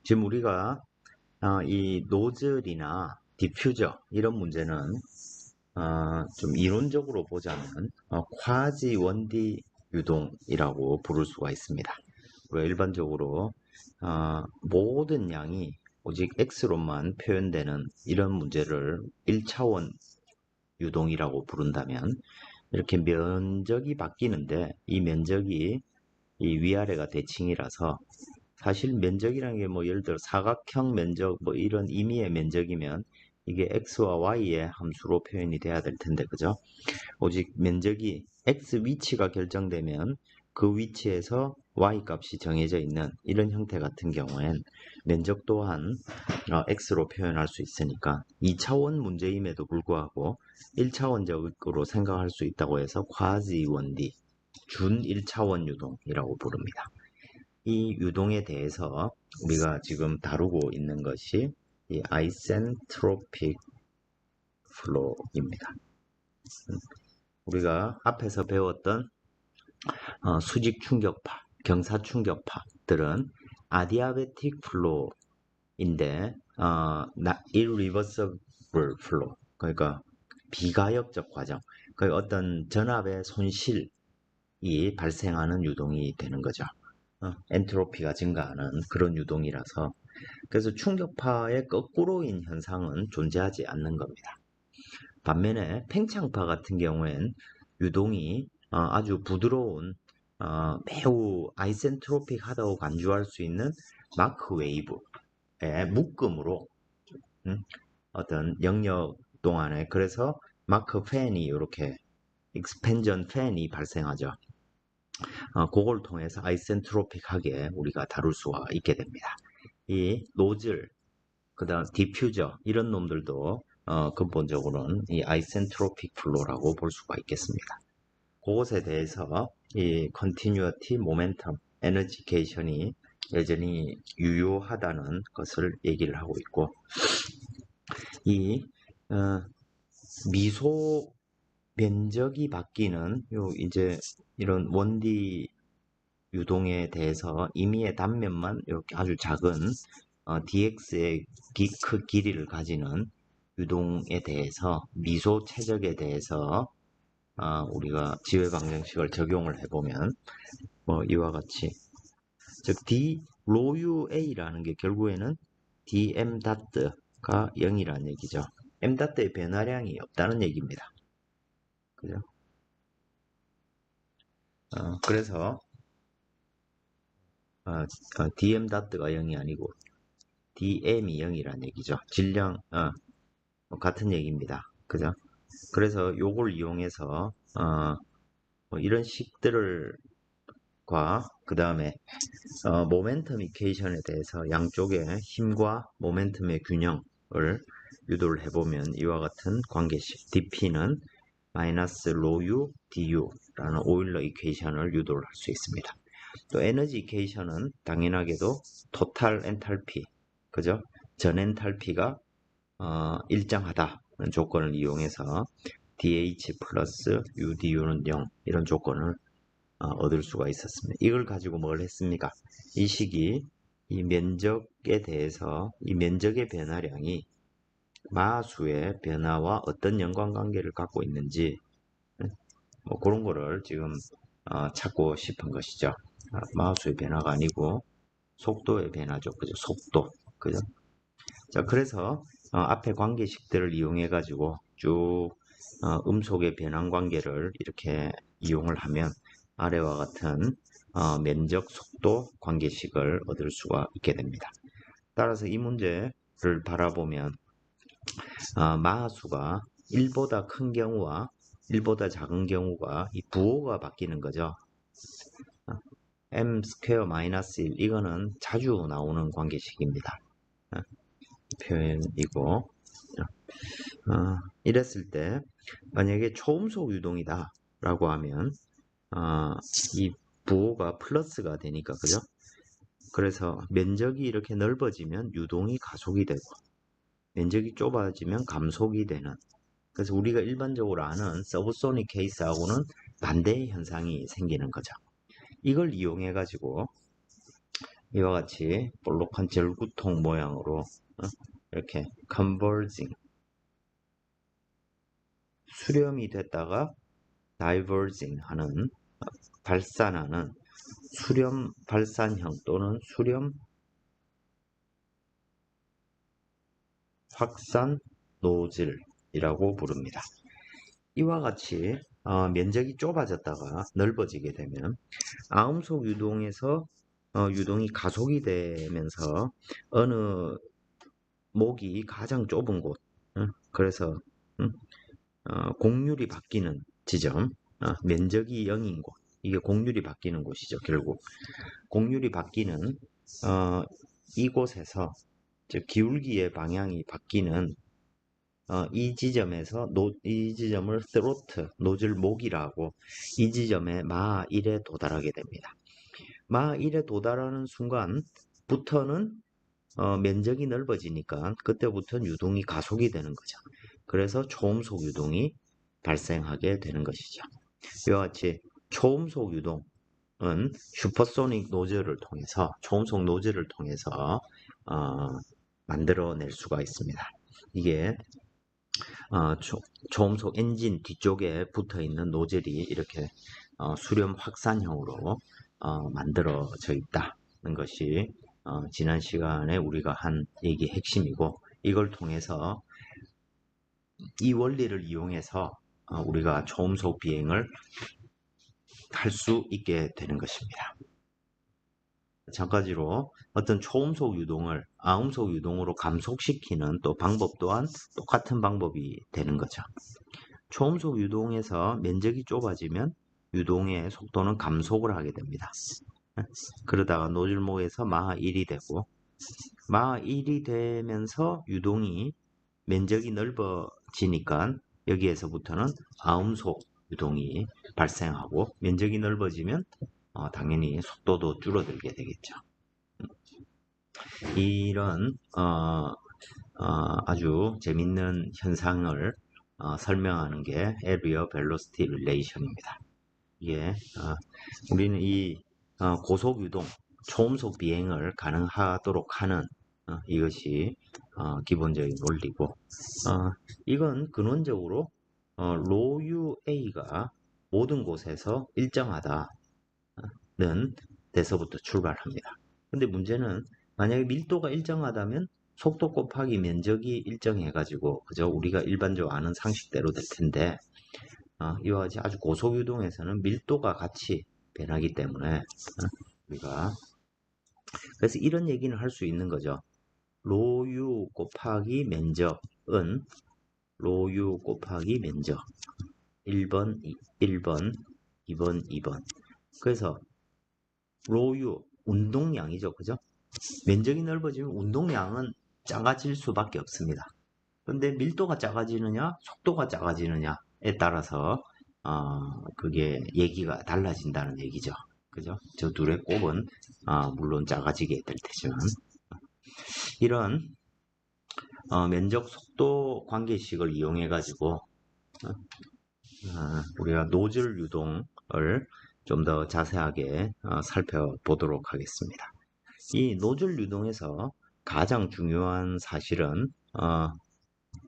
지금 우리가 이 노즐이나 디퓨저 이런 문제는 좀 이론적으로 보자면 콰지 원디 유동이라고 부를 수가 있습니다. 우리가 일반적으로 모든 양이 오직 x로만 표현되는 이런 문제를 1차원 유동이라고 부른다면 이렇게 면적이 바뀌는데 이 면적이 이 위아래가 대칭이라서 사실 면적이라는 게 뭐 예를 들어 사각형 면적 뭐 이런 임의의 면적이면 이게 x와 y의 함수로 표현이 돼야 될 텐데 그죠? 오직 면적이 x 위치가 결정되면 그 위치에서 y 값이 정해져 있는 이런 형태 같은 경우엔 면적 또한 x로 표현할 수 있으니까 2차원 문제임에도 불구하고 1차원적으로 생각할 수 있다고 해서 콰지 원디 준 1차원 유동이라고 부릅니다. 이 유동에 대해서 우리가 지금 다루고 있는 것이 이 아이센트로픽 플로우입니다. 우리가 앞에서 배웠던 수직 충격파, 경사 충격파들은 아디아베틱 플로우인데 irreversible flow, 그러니까 비가역적 과정, 그 어떤 전압의 손실이 발생하는 유동이 되는 거죠. 엔트로피가 증가하는 그런 유동이라서 그래서 충격파의 거꾸로인 현상은 존재하지 않는 겁니다. 반면에 팽창파 같은 경우엔 유동이 아주 부드러운 매우 아이센트로픽하다고 간주할 수 있는 마크 웨이브의 묶음으로 어떤 영역 동안에 그래서 마크 팬이 이렇게 익스펜전 팬이 발생하죠. 그걸 통해서 아이센트로픽하게 우리가 다룰 수가 있게 됩니다. 이 노즐, 그 다음 디퓨저 이런 놈들도 근본적으로는 이 아이센트로픽 플로우라고 볼 수가 있겠습니다. 그것에 대해서 이 컨티뉴어티, 모멘텀, 에너지케이션이 여전히 유효하다는 것을 얘기를 하고 있고 이 미소 면적이 바뀌는 이제 이런 원디 유동에 대해서 임의의 단면만 이렇게 아주 작은 dx의 길이를 가지는 유동에 대해서 미소 최적에 대해서 우리가 지외방정식을 적용을 해보면 뭐 이와 같이 즉 d 로유 a라는 게 결국에는 dm 닷트가 0이라는 얘기죠. m 닷트의 변화량이 없다는 얘기입니다. 그죠? 그래서 dm 닷트가 0이 아니고 dm이 0이라는 얘기죠. 질량 같은 얘기입니다. 그죠? 그래서 요걸 이용해서 뭐 이런 식들을 그 다음에 모멘텀 이퀘이션에 대해서 양쪽의 힘과 모멘텀의 균형을 유도를 해보면 이와 같은 관계식 dp는 마이너스 로우 du라는 오일러 이퀘이션을 유도를 할 수 있습니다. 또 에너지 이퀘이션은 당연하게도 토탈 엔탈피, 그죠? 전 엔탈피가 일정하다는 조건을 이용해서 dH 플러스 UDU는 0 이런 조건을 얻을 수가 있었습니다. 이걸 가지고 뭘 했습니까? 이 식이 이 면적에 대해서 이 면적의 변화량이 마수의 변화와 어떤 연관관계를 갖고 있는지 뭐 그런 거를 지금 찾고 싶은 것이죠. 마우스의 변화가 아니고 속도의 변화죠. 그죠? 속도. 그죠? 자, 그래서 앞에 관계식들을 이용해 가지고 쭉 음속의 변환 관계를 이렇게 이용을 하면 아래와 같은 면적 속도 관계식을 얻을 수가 있게 됩니다. 따라서 이 문제를 바라보면 마하수가 1보다 큰 경우와 1보다 작은 경우가 이 부호가 바뀌는 거죠. m 스퀘어 마이너스 1 이거는 자주 나오는 관계식입니다. 표현이고 이랬을 때 만약에 초음속 유동이다 라고 하면 이 부호가 플러스가 되니까 그죠? 그래서 면적이 이렇게 넓어지면 유동이 가속이 되고 면적이 좁아지면 감속이 되는, 그래서 우리가 일반적으로 아는 서브소닉 케이스하고는 반대의 현상이 생기는 거죠. 이걸 이용해 가지고 이와 같이 볼록한 절구통 모양으로 이렇게 converging 수렴이 됐다가 diverging 하는 발산하는 수렴 발산형 또는 수렴 확산 노즐이라고 부릅니다. 이와 같이 면적이 좁아졌다가 넓어지게 되면 아음속 유동에서 유동이 가속이 되면서 어느 목이 가장 좁은 곳, 그래서 공률이 바뀌는 지점, 면적이 0인 곳, 이게 공률이 바뀌는 곳이죠. 결국 공률이 바뀌는 이곳에서 즉 기울기의 방향이 바뀌는 이 지점에서 이 지점을 throat, 노즐 목이라고 이 지점에 마 1에 도달하게 됩니다. 마 1에 도달하는 순간부터는 면적이 넓어지니까 그때부터는 유동이 가속이 되는 거죠. 그래서 초음속 유동이 발생하게 되는 것이죠. 이와 같이 초음속 유동은 슈퍼소닉 노즐을 통해서 초음속 노즐을 통해서 만들어낼 수가 있습니다. 이게 초음속 엔진 뒤쪽에 붙어 있는 노즐이 이렇게 수렴 확산형으로 만들어져 있다는 것이 지난 시간에 우리가 한 얘기의 핵심이고, 이걸 통해서 이 원리를 이용해서 우리가 초음속 비행을 할 수 있게 되는 것입니다. 마찬가지로 어떤 초음속 유동을 아음속 유동으로 감속시키는 또 방법 또한 똑같은 방법이 되는 거죠. 초음속 유동에서 면적이 좁아지면 유동의 속도는 감속을 하게 됩니다. 그러다가 노즐목에서 마하 1이 되고, 마하 1이 되면서 유동이 면적이 넓어지니까 여기에서부터는 아음속 유동이 발생하고, 면적이 넓어지면 당연히 속도도 줄어들게 되겠죠. 이런 아주 재밌는 현상을 설명하는 게 Area Velocity Relation입니다. 이게 우리는 이 고속 유동, 초음속 비행을 가능하도록 하는 이것이 기본적인 원리고, 이건 근원적으로 로UA가 모든 곳에서 일정하다는 데서부터 출발합니다. 근데 문제는 만약에 밀도가 일정하다면 속도 곱하기 면적이 일정해가지고 그저 우리가 일반적으로 아는 상식대로 될 텐데, 이와 같이 아주 고속 유동에서는 밀도가 같이 변하기 때문에 우리가 그래서 이런 얘기는 할 수 있는 거죠. 로유 곱하기 면적은 로유 곱하기 면적 1번 1번 2번 2번. 그래서 로유 운동량이죠. 그죠? 면적이 넓어지면 운동량은 작아질 수밖에 없습니다. 근데 밀도가 작아지느냐 속도가 작아지느냐에 따라서 그게 얘기가 달라진다는 얘기죠. 그죠? 저 둘의 곱은 물론 작아지게 될 테지만, 이런 면적 속도 관계식을 이용해 가지고 우리가 노즐 유동을 좀 더 자세하게 살펴보도록 하겠습니다. 이 노즐 유동에서 가장 중요한 사실은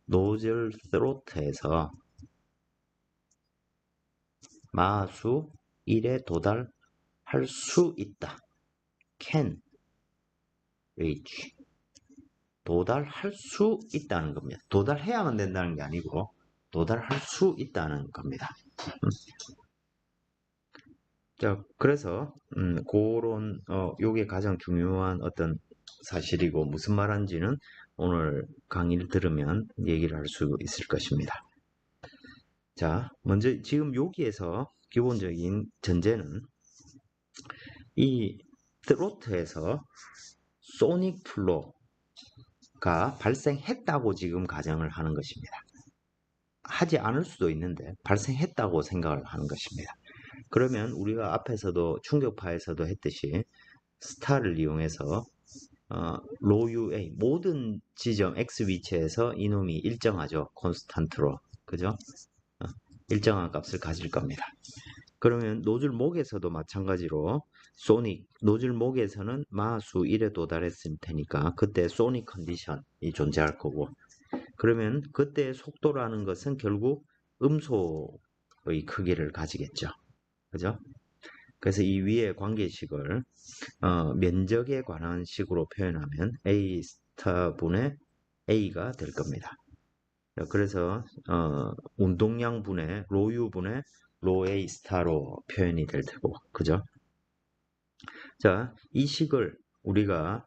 노즐 스로트에서 마수 1에 도달할 수 있다. can reach. 도달할 수 있다는 겁니다. 도달해야만 된다는 게 아니고 도달할 수 있다는 겁니다. 자, 그래서 그런 요게 가장 중요한 어떤 사실이고, 무슨 말인지는 오늘 강의를 들으면 얘기를 할 수 있을 것입니다. 자, 먼저 지금 여기에서 기본적인 전제는 이 트로트에서 소닉 플로가 발생했다고 지금 가정을 하는 것입니다. 하지 않을 수도 있는데 발생했다고 생각을 하는 것입니다. 그러면 우리가 앞에서도 충격파에서도 했듯이 스타를 이용해서 로UA 모든 지점 X 위치에서 이놈이 일정하죠. 콘스탄트로. 그죠? 일정한 값을 가질 겁니다. 그러면 노즐 목에서도 마찬가지로 소닉, 노즐 목에서는 마수 1에 도달했을 테니까 그때 소닉 컨디션이 존재할 거고, 그러면 그때의 속도라는 것은 결국 음소의 크기를 가지겠죠. 그죠? 그래서 이 위의 관계식을 면적에 관한 식으로 표현하면 A 스타 분의 A가 될 겁니다. 그래서 운동량 분의 로U 분의 로 A 스타로 표현이 될 테고, 그죠? 자, 이 식을 우리가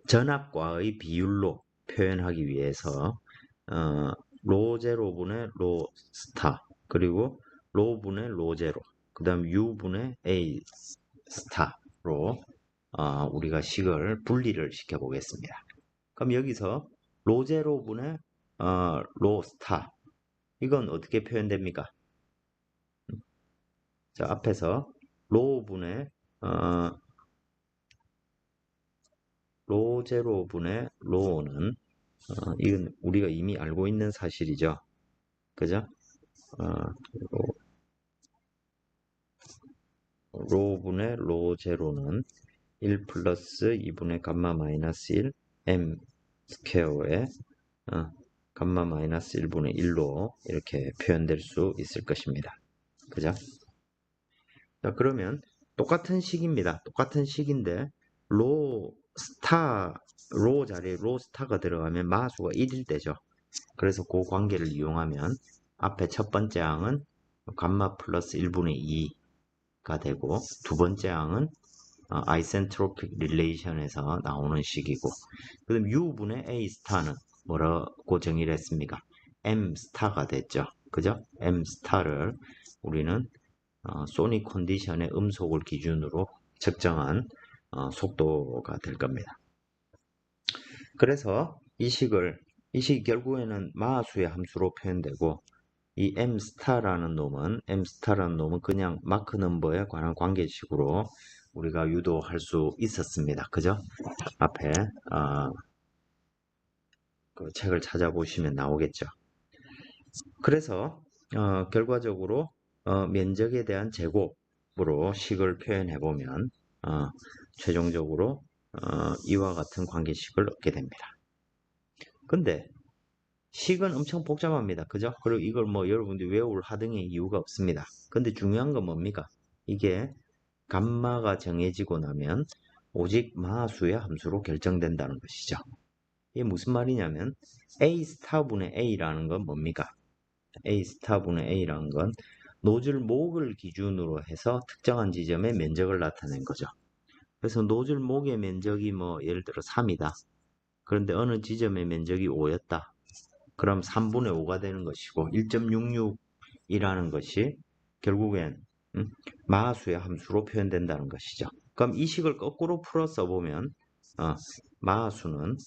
전압과의 비율로 표현하기 위해서 로 제로분의 로 스타, 그리고 로분의 로 제로, 그 다음 U분의 A 스타로 우리가 식을 분리를 시켜 보겠습니다. 그럼 여기서 로 제로분의 로 스타, 이건 어떻게 표현됩니까? 자, 앞에서 로분의 로 제로분의 로는 이건 우리가 이미 알고 있는 사실이죠. 그죠? 로분의 로 제로는 1 플러스 2분의 감마 마이너스 1 m 스퀘어의 감마 마이너스 1분의 1로 이렇게 표현될 수 있을 것입니다. 그죠? 자, 그러면 똑같은 식입니다. 똑같은 식인데 로 스타, 로 자리에 로 스타가 들어가면 마수가 1일 때죠. 그래서 그 관계를 이용하면 앞에 첫 번째 항은 감마 플러스 1분의 2가 되고, 두 번째 항은 아이센트로픽 릴레이션에서 나오는 식이고, 그다음 U분의 A 스타는 뭐라고 정의를 했습니까? M 스타가 됐죠. 그죠? M 스타를 우리는 소닉 컨디션의 음속을 기준으로 측정한 속도가 될 겁니다. 그래서 이 식이 결국에는 마수의 함수로 표현되고, 이 m 스타라는 놈은 그냥 마크 넘버에 관한 관계식으로 우리가 유도할 수 있었습니다. 그죠? 앞에 그 책을 찾아보시면 나오겠죠. 그래서 결과적으로 면적에 대한 제곱으로 식을 표현해 보면 최종적으로 이와 같은 관계식을 얻게 됩니다. 근데 식은 엄청 복잡합니다. 그죠? 그리고 이걸 뭐 여러분들이 외울 하등의 이유가 없습니다. 근데 중요한 건 뭡니까? 이게 감마가 정해지고 나면 오직 마수의 함수로 결정된다는 것이죠. 이게 무슨 말이냐면 A 스타분의 A라는 건 뭡니까? A 스타분의 A라는 건 노즐 목을 기준으로 해서 특정한 지점의 면적을 나타낸 거죠. 그래서 노즐 목의 면적이 뭐 예를 들어 3이다. 그런데 어느 지점의 면적이 5였다. 그럼 3분의 5가 되는 것이고 1.66이라는 것이 결국엔 마수의 함수로 표현된다는 것이죠. 그럼 이 식을 거꾸로 풀어 써보면 마수는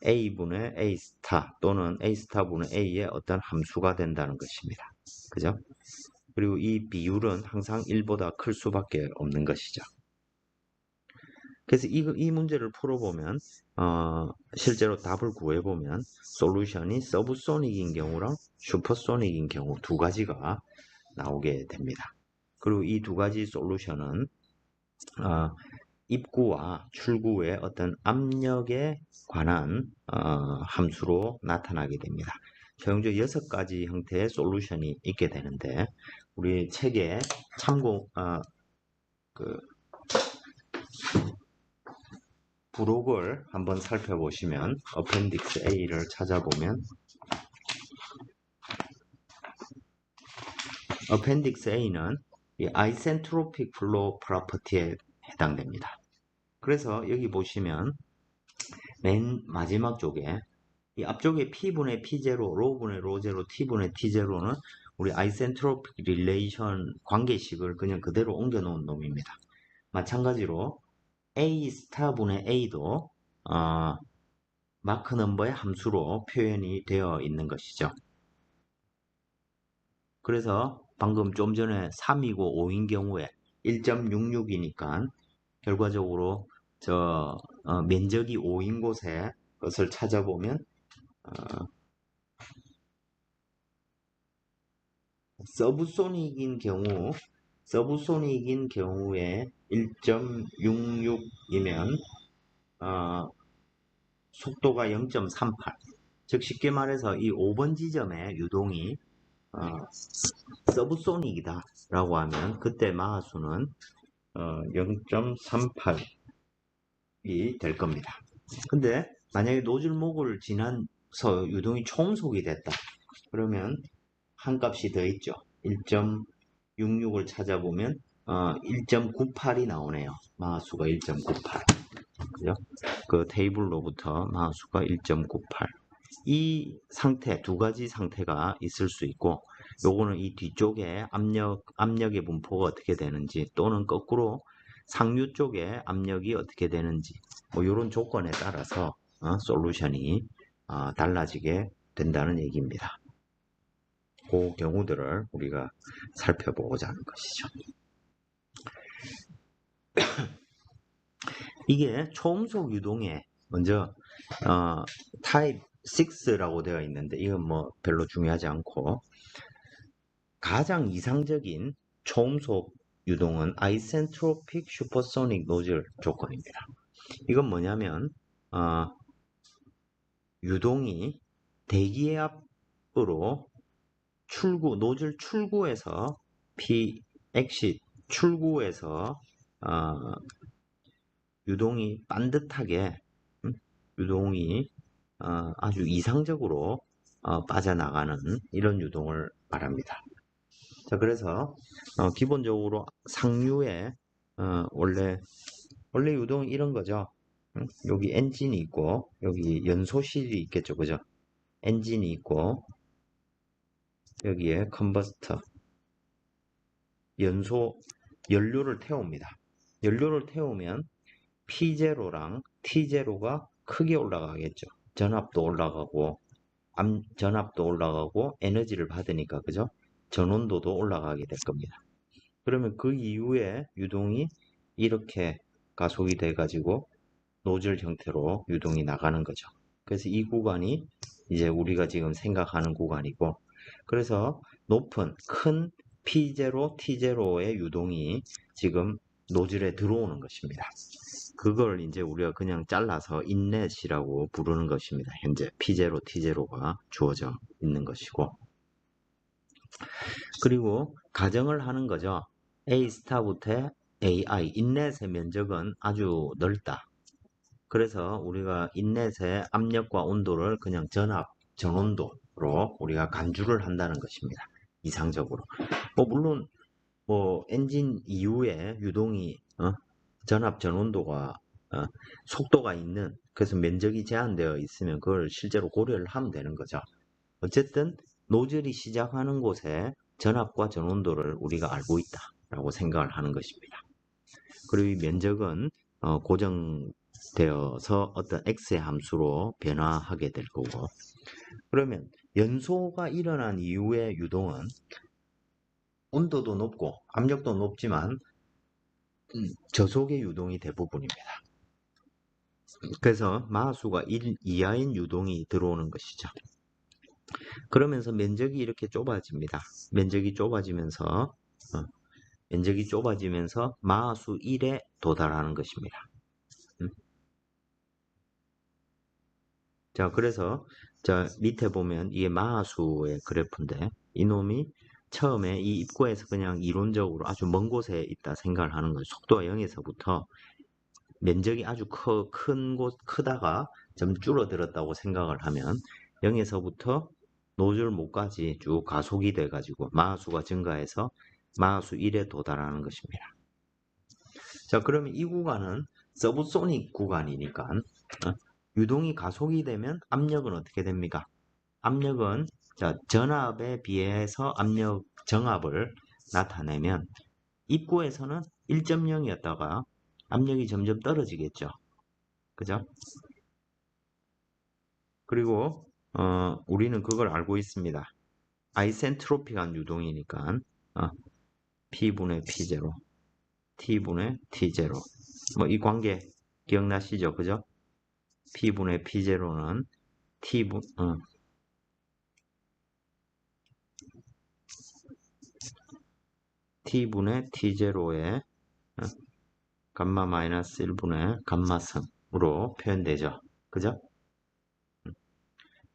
A분의 A 스타 또는 A 스타분의 A의 어떤 함수가 된다는 것입니다. 그죠? 그리고 이 비율은 항상 1보다 클 수밖에 없는 것이죠. 그래서 이 문제를 풀어보면 실제로 답을 구해보면 솔루션이 서브소닉인 경우랑 슈퍼소닉인 경우 두 가지가 나오게 됩니다. 그리고 이 두 가지 솔루션은 입구와 출구의 어떤 압력에 관한 함수로 나타나게 됩니다. 최종적으로 6가지 형태의 솔루션이 있게 되는데, 우리 책에 참고 부록을 한번 살펴보시면 어펜딕스 A를 찾아보면 어펜딕스 A는 이 아이센트로픽 플로우 프로퍼티에 해당됩니다. 그래서 여기 보시면 맨 마지막 쪽에 이 앞쪽에 P분의 P0, 로분의 로0, T분의 T0는 우리 아이센트로픽 릴레이션 관계식을 그냥 그대로 옮겨 놓은 놈입니다. 마찬가지로 A 스타분의 A도 마크 넘버의 함수로 표현이 되어 있는 것이죠. 그래서 방금 좀 전에 3이고 5인 경우에 1.66이니까 결과적으로 면적이 5인 곳에 것을 찾아보면 서브소닉인 경우 서브소닉인 경우에 1.66이면 속도가 0.38. 즉 쉽게 말해서 이 5번 지점의 유동이 서브소닉이다 라고 하면 그때 마하수는 0.38이 될 겁니다. 근데 만약에 노즐목을 지나서 유동이 초음속이 됐다. 그러면 한 값이 더 있죠. 1.66을 찾아보면 1.98이 나오네요. 마하수가 1.98. 그죠? 그 테이블로부터 마하수가 1.98. 이 상태, 두 가지 상태가 있을 수 있고, 요거는 이 뒤쪽에 압력의 분포가 어떻게 되는지, 또는 거꾸로 상류 쪽에 압력이 어떻게 되는지, 뭐 이런 조건에 따라서 솔루션이 달라지게 된다는 얘기입니다. 그 경우들을 우리가 살펴보고자 하는 것이죠. 이게 초음속 유동에 먼저 타입 6라고 되어 있는데 이건 뭐 별로 중요하지 않고, 가장 이상적인 초음속 유동은 아이센트로픽 슈퍼소닉 노즐 조건입니다. 이건 뭐냐면 유동이 대기압으로 노즐 출구에서 엑싯 출구에서 유동이 반듯하게 유동이 아주 이상적으로 빠져나가는 이런 유동을 말합니다. 자, 그래서 기본적으로 상류에 원래 유동이 이런 거죠. 여기 엔진이 있고 여기 연소실이 있겠죠, 그죠? 엔진이 있고 여기에 컨버스터 연료를 태웁니다. 연료를 태우면 P0랑 T0가 크게 올라가겠죠. 전압도 올라가고 에너지를 받으니까, 그죠? 전온도도 올라가게 될 겁니다. 그러면 그 이후에 유동이 이렇게 가속이 돼 가지고 노즐 형태로 유동이 나가는 거죠. 그래서 이 구간이 이제 우리가 지금 생각하는 구간이고, 그래서 높은 큰 P0, T0의 유동이 지금 노즐에 들어오는 것입니다. 그걸 이제 우리가 그냥 잘라서 인렛이라고 부르는 것입니다. 현재 P0, T0가 주어져 있는 것이고, 그리고 가정을 하는 거죠. A 스타부터 AI, 인렛의 면적은 아주 넓다. 그래서 우리가 인렛의 압력과 온도를 그냥 전온도로 우리가 간주를 한다는 것입니다. 이상적으로. 물론 엔진 이후에 유동이 전압 전온도가 속도가 있는, 그래서 면적이 제한되어 있으면 그걸 실제로 고려를 하면 되는 거죠. 어쨌든 노즐이 시작하는 곳에 전압과 전온도를 우리가 알고 있다라고 생각을 하는 것입니다. 그리고 이 면적은 고정되어서 어떤 x의 함수로 변화하게 될 거고, 그러면 연소가 일어난 이후의 유동은 온도도 높고 압력도 높지만 저속의 유동이 대부분입니다. 그래서 마하수가 1 이하인 유동이 들어오는 것이죠. 그러면서 면적이 이렇게 좁아집니다. 면적이 좁아지면서 마하수 1에 도달하는 것입니다. 자, 그래서 밑에 보면 이게 마하수의 그래프인데, 이놈이 처음에 이 입구에서 그냥 이론적으로 아주 먼 곳에 있다 생각을 하는 거예요. 속도가 0에서부터 면적이 아주 크다가 좀 줄어들었다고 생각을 하면 0에서부터 노즐목까지 쭉 가속이 돼 가지고 마하수가 증가해서 마하수 1에 도달하는 것입니다. 자, 그러면 이 구간은 서브소닉 구간이니까 유동이 가속이 되면 압력은 어떻게 됩니까? 압력은 전압에 비해서 압력 정압을 나타내면 입구에서는 1.0이었다가 압력이 점점 떨어지겠죠. 그죠? 그리고 우리는 그걸 알고 있습니다. 아이센트로픽한 유동이니까 P분의 P0, T분의 T0. 이 관계 기억나시죠? 그죠? P분의 P0는 t분의 t0의 감마 마이너스 1분의 감마승으로 표현되죠. 그죠?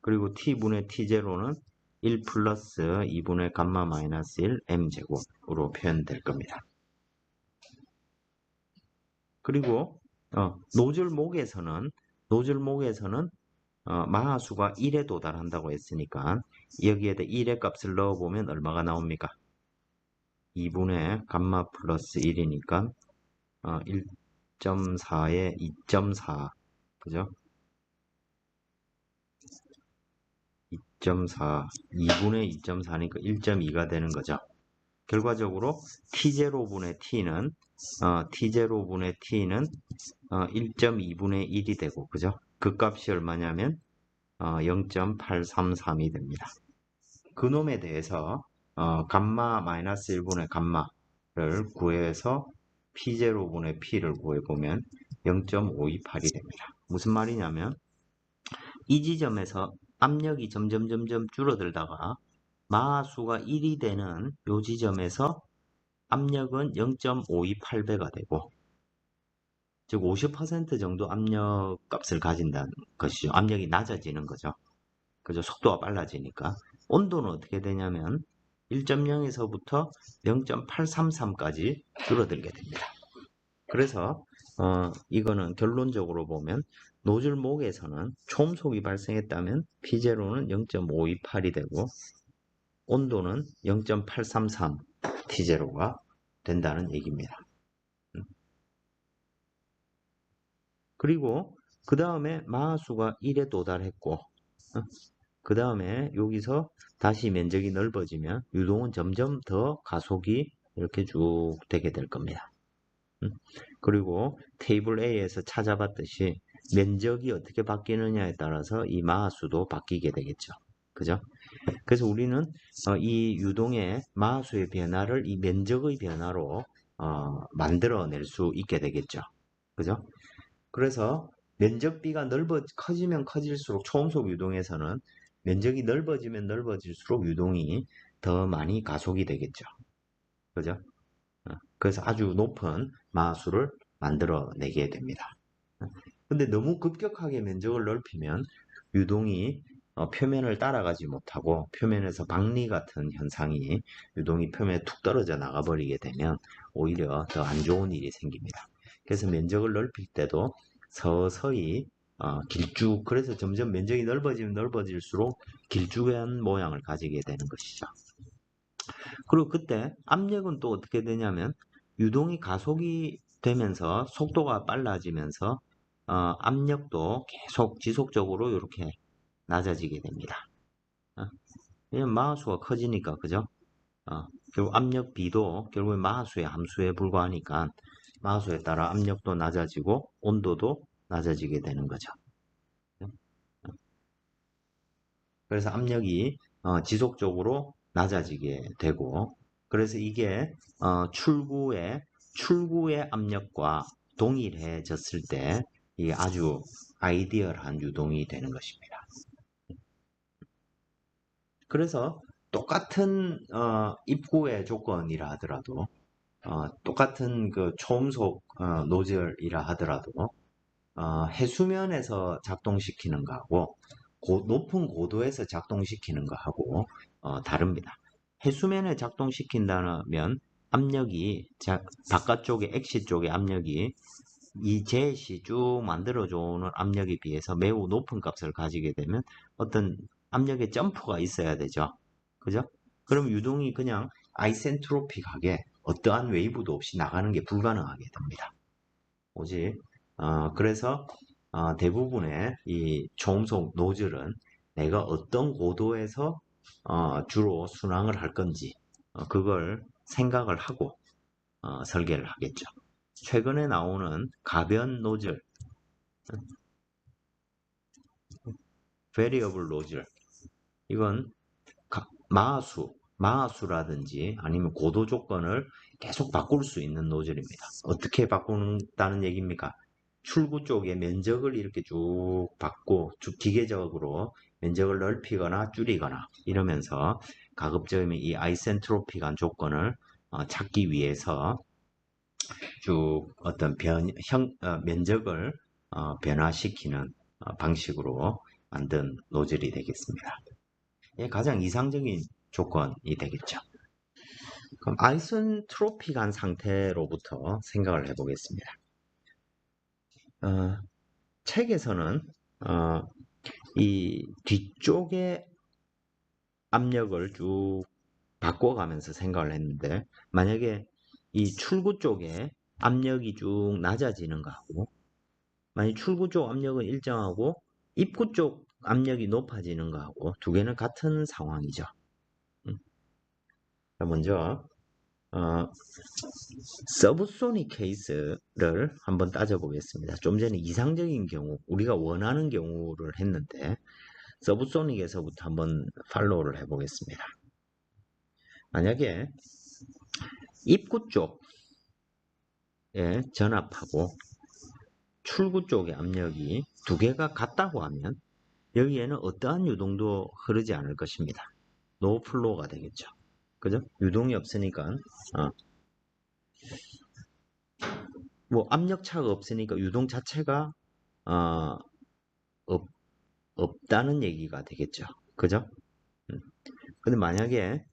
그리고 t분의 t0는 1 플러스 2분의 감마 마이너스 1 m제곱으로 표현될 겁니다. 그리고 노즐 목에서는 마하수가 1에 도달한다고 했으니까 여기에다 1의 값을 넣어보면 얼마가 나옵니까? 2분의 감마 플러스 1이니까 1.4에 2.4 그죠? 2.4 2분의 2.4니까 1.2가 되는 거죠. 결과적으로 t0분의 t는 1.2분의 1이 되고 그죠? 그 값이 얼마냐면 0.833이 됩니다. 그놈에 대해서 감마 마이너스 1분의 감마를 구해서 p0분의 p를 구해보면 0.528이 됩니다. 무슨 말이냐면 이 지점에서 압력이 점점 줄어들다가 마하수가 1이 되는 이 지점에서 압력은 0.528배가 되고 즉 50% 정도 압력 값을 가진다는 것이죠. 압력이 낮아지는 거죠. 그죠? 속도가 빨라지니까. 온도는 어떻게 되냐면 1.0에서부터 0.833까지 줄어들게 됩니다. 그래서 이거는 결론적으로 보면 노즐 목에서는 초음속이 발생했다면 P0는 0.528이 되고 온도는 0.833 T0가 된다는 얘기입니다. 그리고 그 다음에 마하수가 1에 도달했고 그 다음에 여기서 다시 면적이 넓어지면 유동은 점점 더 가속이 이렇게 쭉 되게 될 겁니다. 그리고 테이블 A에서 찾아봤듯이 면적이 어떻게 바뀌느냐에 따라서 이 마하수도 바뀌게 되겠죠. 그죠? 그래서 우리는 이 유동의 마하수의 변화를 이 면적의 변화로 만들어낼 수 있게 되겠죠. 그죠? 그래서 면적비가 커지면 커질수록 초음속 유동에서는 면적이 넓어지면 넓어질수록 유동이 더 많이 가속이 되겠죠. 그죠? 그래서 아주 높은 마하수를 만들어내게 됩니다. 근데 너무 급격하게 면적을 넓히면 유동이 표면을 따라가지 못하고 표면에서 박리 같은 현상이 유동이 표면에 툭 떨어져 나가버리게 되면 오히려 더 안 좋은 일이 생깁니다. 그래서 면적을 넓힐 때도 서서히 길쭉 그래서 점점 면적이 넓어지면 넓어질수록 길쭉한 모양을 가지게 되는 것이죠. 그리고 그때 압력은 또 어떻게 되냐면 유동이 가속이 되면서 속도가 빨라지면서 압력도 계속 지속적으로 이렇게 낮아지게 됩니다. 왜냐면 마하수가 커지니까 그죠? 결국 압력 B도 결국에 마하수의 함수에 불과하니까 마하수에 따라 압력도 낮아지고 온도도 낮아지게 되는 거죠. 그래서 압력이 지속적으로 낮아지게 되고 그래서 이게 출구의 압력과 동일해졌을 때 이게 아주 아이디얼한 유동이 되는 것입니다. 그래서 똑같은 입구의 조건이라 하더라도 똑같은 그 초음속 노즐이라 하더라도 해수면에서 작동시키는 거하고 높은 고도에서 작동시키는 거하고 다릅니다. 해수면에 작동시킨다면 압력이 바깥쪽에 액시 쪽의 압력이 이 제시 쭉 만들어주는 압력에 비해서 매우 높은 값을 가지게 되면 어떤 압력의 점프가 있어야 되죠. 그죠? 그럼 유동이 그냥 아이센트로픽하게 어떠한 웨이브도 없이 나가는 게 불가능하게 됩니다. 오직 그래서 대부분의 이 초음속 노즐은 내가 어떤 고도에서 주로 순항을 할 건지 그걸 생각을 하고 설계를 하겠죠. 최근에 나오는 가변 노즐, variable 노즐, 이건 마하수라든지 아니면 고도 조건을 계속 바꿀 수 있는 노즐입니다. 어떻게 바꾼다는 얘기입니까? 출구 쪽에 면적을 이렇게 쭉 받고 기계적으로 면적을 넓히거나 줄이거나 이러면서 가급적이면 이 아이센트로픽한 조건을 찾기 위해서 쭉 어떤 면적을 변화시키는 방식으로 만든 노즐이 되겠습니다. 이게 가장 이상적인 조건이 되겠죠. 그럼 아이센트로픽한 상태로부터 생각을 해보겠습니다. 책에서는 이 뒤쪽의 압력을 쭉 바꿔가면서 생각을 했는데, 만약에 이 출구 쪽에 압력이 쭉 낮아지는 거하고, 만약 출구 쪽 압력은 일정하고 입구 쪽 압력이 높아지는 거하고 두 개는 같은 상황이죠. 먼저 서브소닉 케이스를 한번 따져보겠습니다. 좀 전에 이상적인 경우, 우리가 원하는 경우를 했는데 서브소닉에서부터 한번 팔로우를 해보겠습니다. 만약에 입구 쪽에 전압하고 출구 쪽의 압력이 두 개가 같다고 하면 여기에는 어떠한 유동도 흐르지 않을 것입니다. 노 플로우가 되겠죠. 그죠? 유동이 없으니까 뭐 압력차가 없으니까 유동 자체가 없다는 얘기가 되겠죠. 그죠? 근데 만약에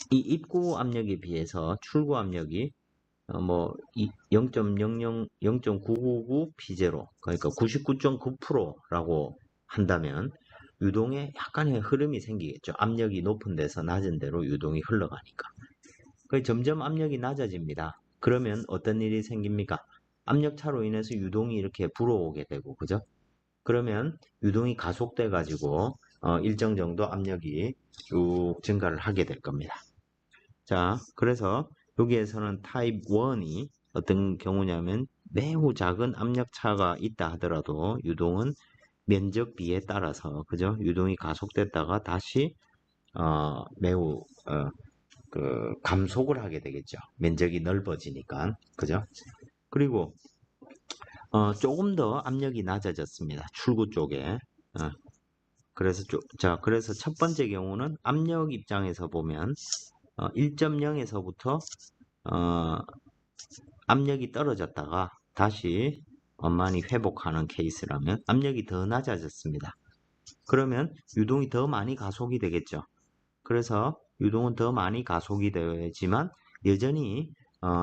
이 입구 압력에 비해서 출구 압력이 뭐 0.00, 0.999 P0 그러니까 99.9%라고 한다면 유동에 약간의 흐름이 생기겠죠. 압력이 높은 데서 낮은 데로 유동이 흘러가니까. 점점 압력이 낮아집니다. 그러면 어떤 일이 생깁니까? 압력차로 인해서 유동이 이렇게 불어오게 되고, 그죠? 그러면 유동이 가속돼 가지고 일정 정도 압력이 쭉 증가를 하게 될 겁니다. 자, 그래서 여기에서는 타입 1이 어떤 경우냐면 매우 작은 압력차가 있다 하더라도 유동은 면적 비에 따라서 그죠? 유동이 가속됐다가 다시 매우 감속을 하게 되겠죠. 면적이 넓어지니까 그죠? 그리고 조금 더 압력이 낮아졌습니다. 출구 쪽에. 그래서 첫 번째 경우는 압력 입장에서 보면 1.0에서부터 압력이 떨어졌다가 다시 원만히 회복하는 케이스라면 압력이 더 낮아졌습니다. 그러면 유동이 더 많이 가속이 되겠죠. 그래서 유동은 더 많이 가속이 되지만 여전히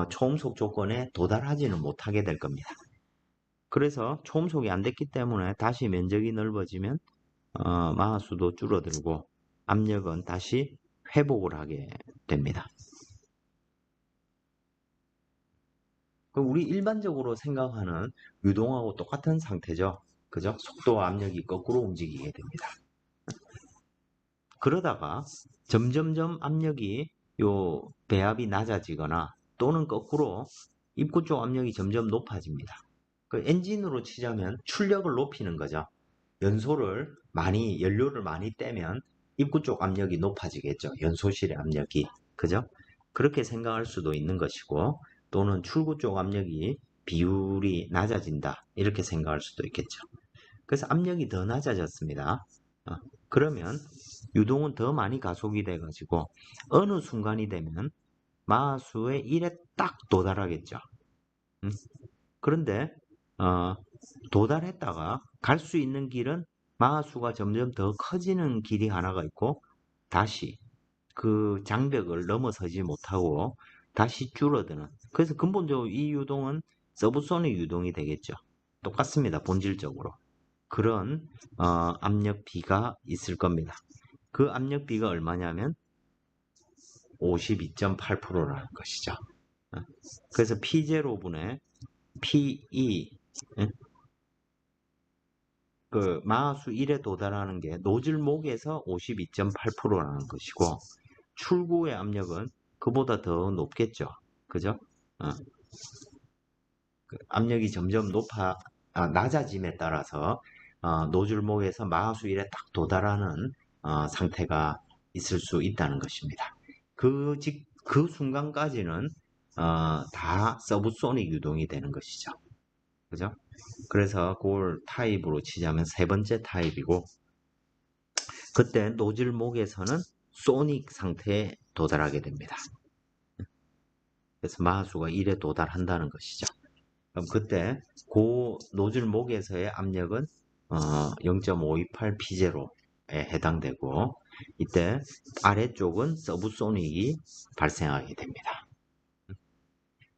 초음속 조건에 도달하지는 못하게 될 겁니다. 그래서 초음속이 안 됐기 때문에 다시 면적이 넓어지면 마하수도 줄어들고 압력은 다시 회복을 하게 됩니다. 우리 일반적으로 생각하는 유동하고 똑같은 상태죠. 그죠? 속도와 압력이 거꾸로 움직이게 됩니다. 그러다가 점점점 압력이 요 배압이 낮아지거나 또는 거꾸로 입구 쪽 압력이 점점 높아집니다. 그 엔진으로 치자면 출력을 높이는 거죠. 연료를 많이 떼면 입구 쪽 압력이 높아지겠죠. 연소실의 압력이. 그죠? 그렇게 생각할 수도 있는 것이고 또는 출구 쪽 압력이 비율이 낮아진다. 이렇게 생각할 수도 있겠죠. 그래서 압력이 더 낮아졌습니다. 그러면 유동은 더 많이 가속이 돼가지고 어느 순간이 되면 마하수의 1에 딱 도달하겠죠. 그런데 도달했다가 갈 수 있는 길은 마하수가 점점 더 커지는 길이 하나가 있고 다시 그 장벽을 넘어서지 못하고 다시 줄어드는. 그래서 근본적으로 이 유동은 서브소닉 유동이 되겠죠. 똑같습니다. 본질적으로. 그런 압력비가 있을 겁니다. 그 압력비가 얼마냐면 52.8%라는 것이죠. 그래서 P0분의 PE 그 마하수 1에 도달하는 게 노즐목에서 52.8%라는 것이고 출구의 압력은 그보다 더 높겠죠. 그죠? 압력이 점점 낮아짐에 따라서 노즐목에서 마하수 1에 딱 도달하는 상태가 있을 수 있다는 것입니다. 그 순간까지는 다 서브소닉 유동이 되는 것이죠. 그죠? 그래서 그걸 타입으로 치자면 세 번째 타입이고 그때 노즐목에서는 소닉 상태에 도달하게 됩니다. 그래서 마하수가 1에 도달한다는 것이죠. 그럼 그때 그 노즐 목에서의 압력은 0.528 P0에 해당되고 이때 아래쪽은 서브소닉이 발생하게 됩니다.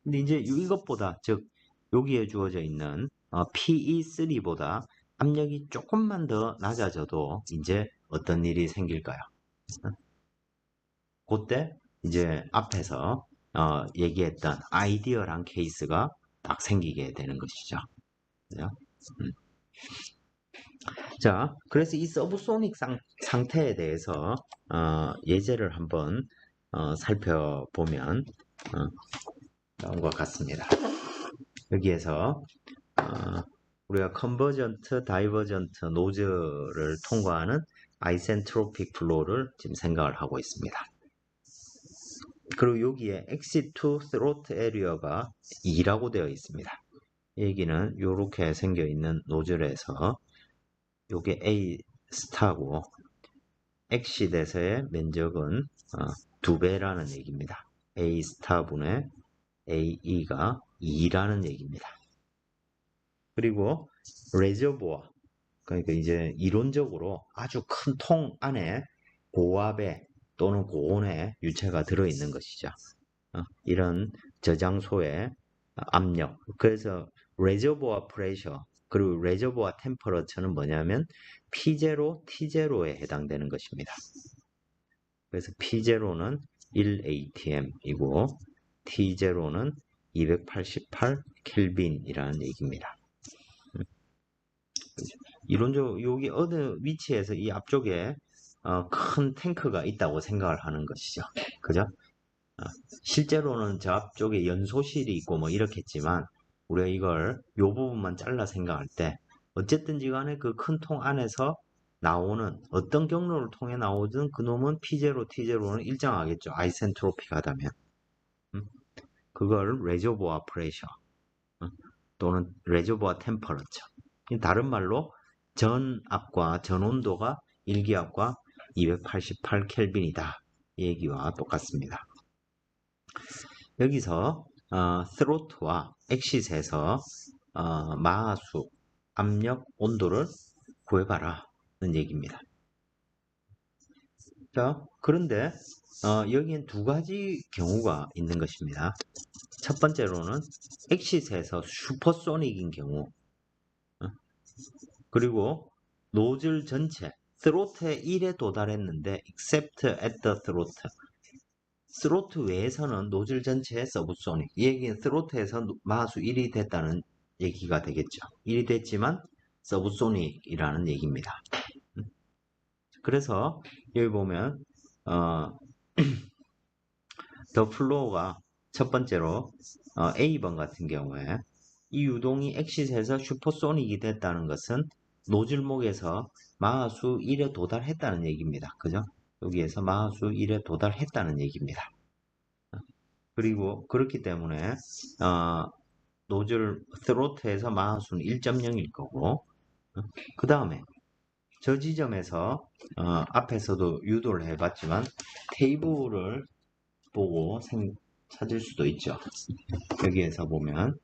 근데 이제 이것보다 즉 여기에 주어져 있는 PE3보다 압력이 조금만 더 낮아져도 이제 어떤 일이 생길까요? 그때 이제 앞에서 얘기했던 아이디어란 케이스가 딱 생기게 되는 것이죠. 그죠? 자, 그래서 이 서브소닉 상태에 대해서 예제를 한번 살펴보면 다음과 같습니다. 여기에서 우리가 컨버전트, 다이버전트 노즐을 통과하는 아이센트로픽 플로우를 지금 생각을 하고 있습니다. 그리고 여기에 exit to throat area가 2라고 되어 있습니다. 이 얘기는 이렇게 생겨 있는 노즐에서 요게 A 스타고 exit에서의 면적은 2배라는 얘기입니다. A 스타분의 AE가 2라는 얘기입니다. 그리고 레저보어, 그러니까 이제 이론적으로 아주 큰 통 안에 고압의 또는 고온의 유체가 들어있는 것이죠. 이런 저장소의 압력. 그래서 레저보어 프레셔 그리고 레저보어 템퍼러처는 뭐냐면 P0, T0에 해당되는 것입니다. 그래서 P0는 1atm이고 T0는 288 켈빈이라는 얘기입니다. 이론적으로 여기 어느 위치에서 이 앞쪽에 큰 탱크가 있다고 생각을 하는 것이죠. 그죠? 실제로는 저 앞쪽에 연소실이 있고 뭐 이렇겠지만 우리가 이걸 요 부분만 잘라 생각할 때 어쨌든지 간에 그 큰 통 안에서 나오는 어떤 경로를 통해 나오든 그놈은 P0, T0는 일정하겠죠. 아이센트로픽하다면. 그걸 레저보아 프레셔 또는 레저보아 템퍼러처. 다른 말로 전압과 전온도가 일기압과 288 켈빈이다. 이 얘기와 똑같습니다. 여기서 스로트와 엑싯에서 마하수, 압력, 온도를 구해봐라 는 얘기입니다. 자, 그런데 여기엔 두 가지 경우가 있는 것입니다. 첫 번째로는 엑싯에서 슈퍼소닉인 경우 그리고 노즐 전체 스로트의 1에 도달했는데 except at the throat 스로트 외에서는 노즐 전체의 서브소닉 이 얘기는 스로트에서 마하수 1이 됐다는 얘기가 되겠죠. 1이 됐지만 서브소닉이라는 얘기입니다. 그래서 여기 보면 더 플로어가 첫 번째로 A번 같은 경우에 이 유동이 엑싯에서 슈퍼소닉이 됐다는 것은 노즐목에서 마하수 1에 도달했다는 얘기입니다. 그죠? 여기에서 마하수 1에 도달했다는 얘기입니다. 그리고 그렇기 때문에 노즐 스로트에서 마하수는 1.0일 거고 그 다음에 저 지점에서 앞에서도 유도를 해봤지만 테이블을 보고 찾을 수도 있죠. 여기에서 보면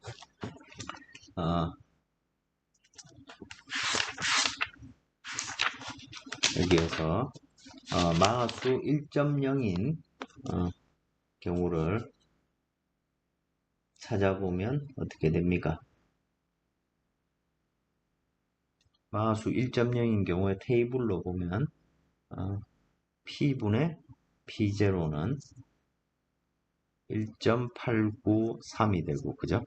여기에서 마하수 1.0인 경우를 찾아보면 어떻게 됩니까? 마하수 1.0인 경우에 테이블로 보면 P분의 P0는 1.893이 되고 그죠?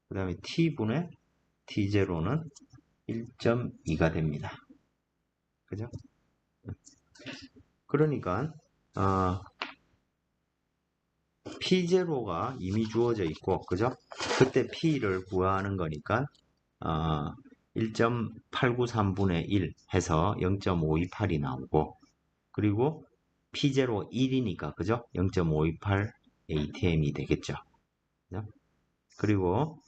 그 다음에 T분의 T0는 1.2가 됩니다. 그죠? 그러니까 P0가 이미 주어져 있고 그죠? 그때 P를 구하는 거니까 1.893분의 1 해서 0.528이 나오고 그리고 P0 1이니까 그죠? 0.528 ATM이 되겠죠. 그죠? 그리고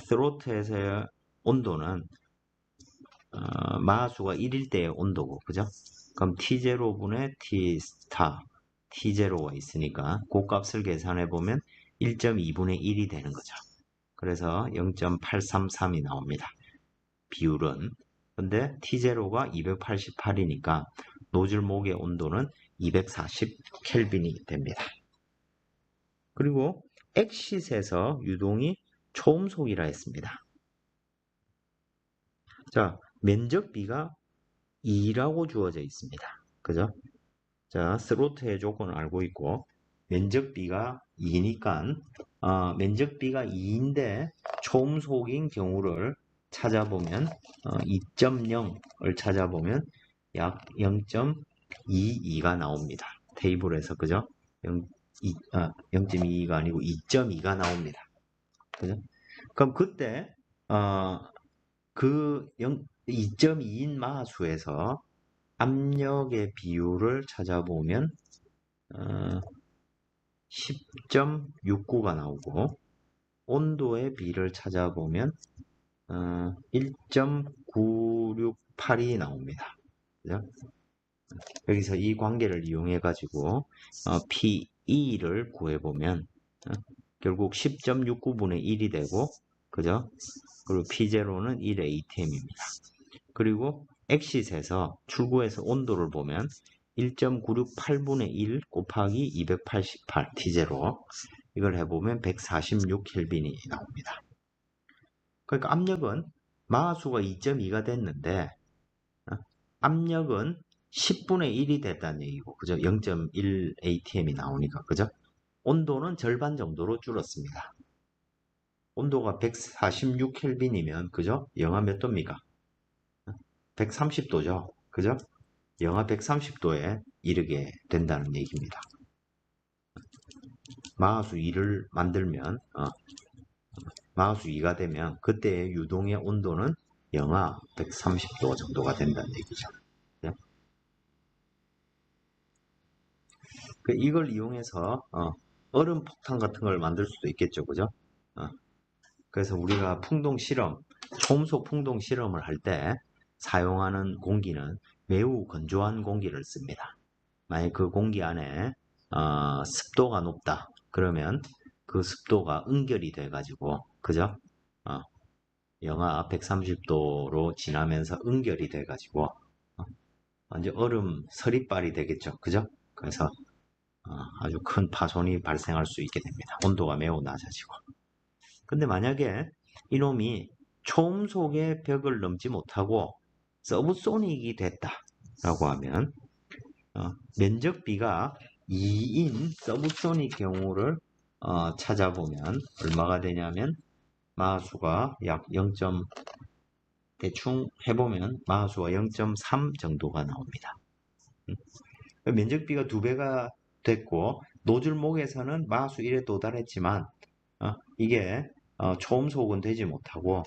스로트에서의 온도는 마하수가 1일 때의 온도고 그죠? 그럼 T0분의 T 스타 T0가 있으니까 그 값을 계산해 보면 1.2분의 1이 되는 거죠. 그래서 0.833이 나옵니다. 비율은. 근데 T0가 288이니까 노즐 목의 온도는 240 켈빈이 됩니다. 그리고 엑싯에서 유동이 초음속이라 했습니다. 자, 면적 B가 2라고 주어져 있습니다. 그죠? 자, 스로트의 조건을 알고 있고, 면적 B가 2니까, 면적 B가 2인데, 초음속인 경우를 찾아보면, 2.0을 찾아보면, 약 0.22가 나옵니다. 테이블에서, 그죠? 0.22가 아니고 2.2가 나옵니다. 그죠? 그럼 그때, 그 2.2인 마수에서 압력의 비율을 찾아보면 10.69가 나오고 온도의 비를 찾아보면 1.968이 나옵니다. 그죠? 여기서 이 관계를 이용해 가지고 PE를 구해보면 결국 10.69분의 1이 되고, 그죠? 그리고 P0는 1의 ATM입니다. 그리고 엑싯에서 출구에서 온도를 보면 1.968분의 1 곱하기 288 T0, 이걸 해보면 146 켈빈이 나옵니다. 그러니까 압력은 마하수가 2.2가 됐는데 압력은 10분의 1이 됐다는 얘기고, 그죠? 0.1 ATM이 나오니까, 그죠? 온도는 절반 정도로 줄었습니다. 온도가 146 켈빈이면, 그죠? 영하 몇 도입니까? 130도죠. 그죠? 영하 130도에 이르게 된다는 얘기입니다. 마하수 2를 만들면, 마하수 2가 되면 그때의 유동의 온도는 영하 130도 정도가 된다는 얘기죠. 그죠? 이걸 이용해서 얼음 폭탄 같은 걸 만들 수도 있겠죠. 그죠? 그래서 우리가 풍동 실험, 초음속 풍동 실험을 할 때 사용하는 공기는 매우 건조한 공기를 씁니다. 만약 그 공기 안에 습도가 높다 그러면 그 습도가 응결이 돼 가지고, 그죠? 영하 130도로 지나면서 응결이 돼 가지고 완전 얼음 서리발이 되겠죠. 그죠? 그래서 아주 큰 파손이 발생할 수 있게 됩니다. 온도가 매우 낮아지고. 근데 만약에 이놈이 초음속의 벽을 넘지 못하고 서브소닉이 됐다라고 하면 면적 B가 2인 서브소닉 경우를 찾아보면 얼마가 되냐면 마하수가 약 0. 대충 해보면 마하수가 0.3 정도가 나옵니다. 면적 B가 2배가 됐고 노즐목에서는 마하수 1에 도달했지만 이게 초음속은 되지 못하고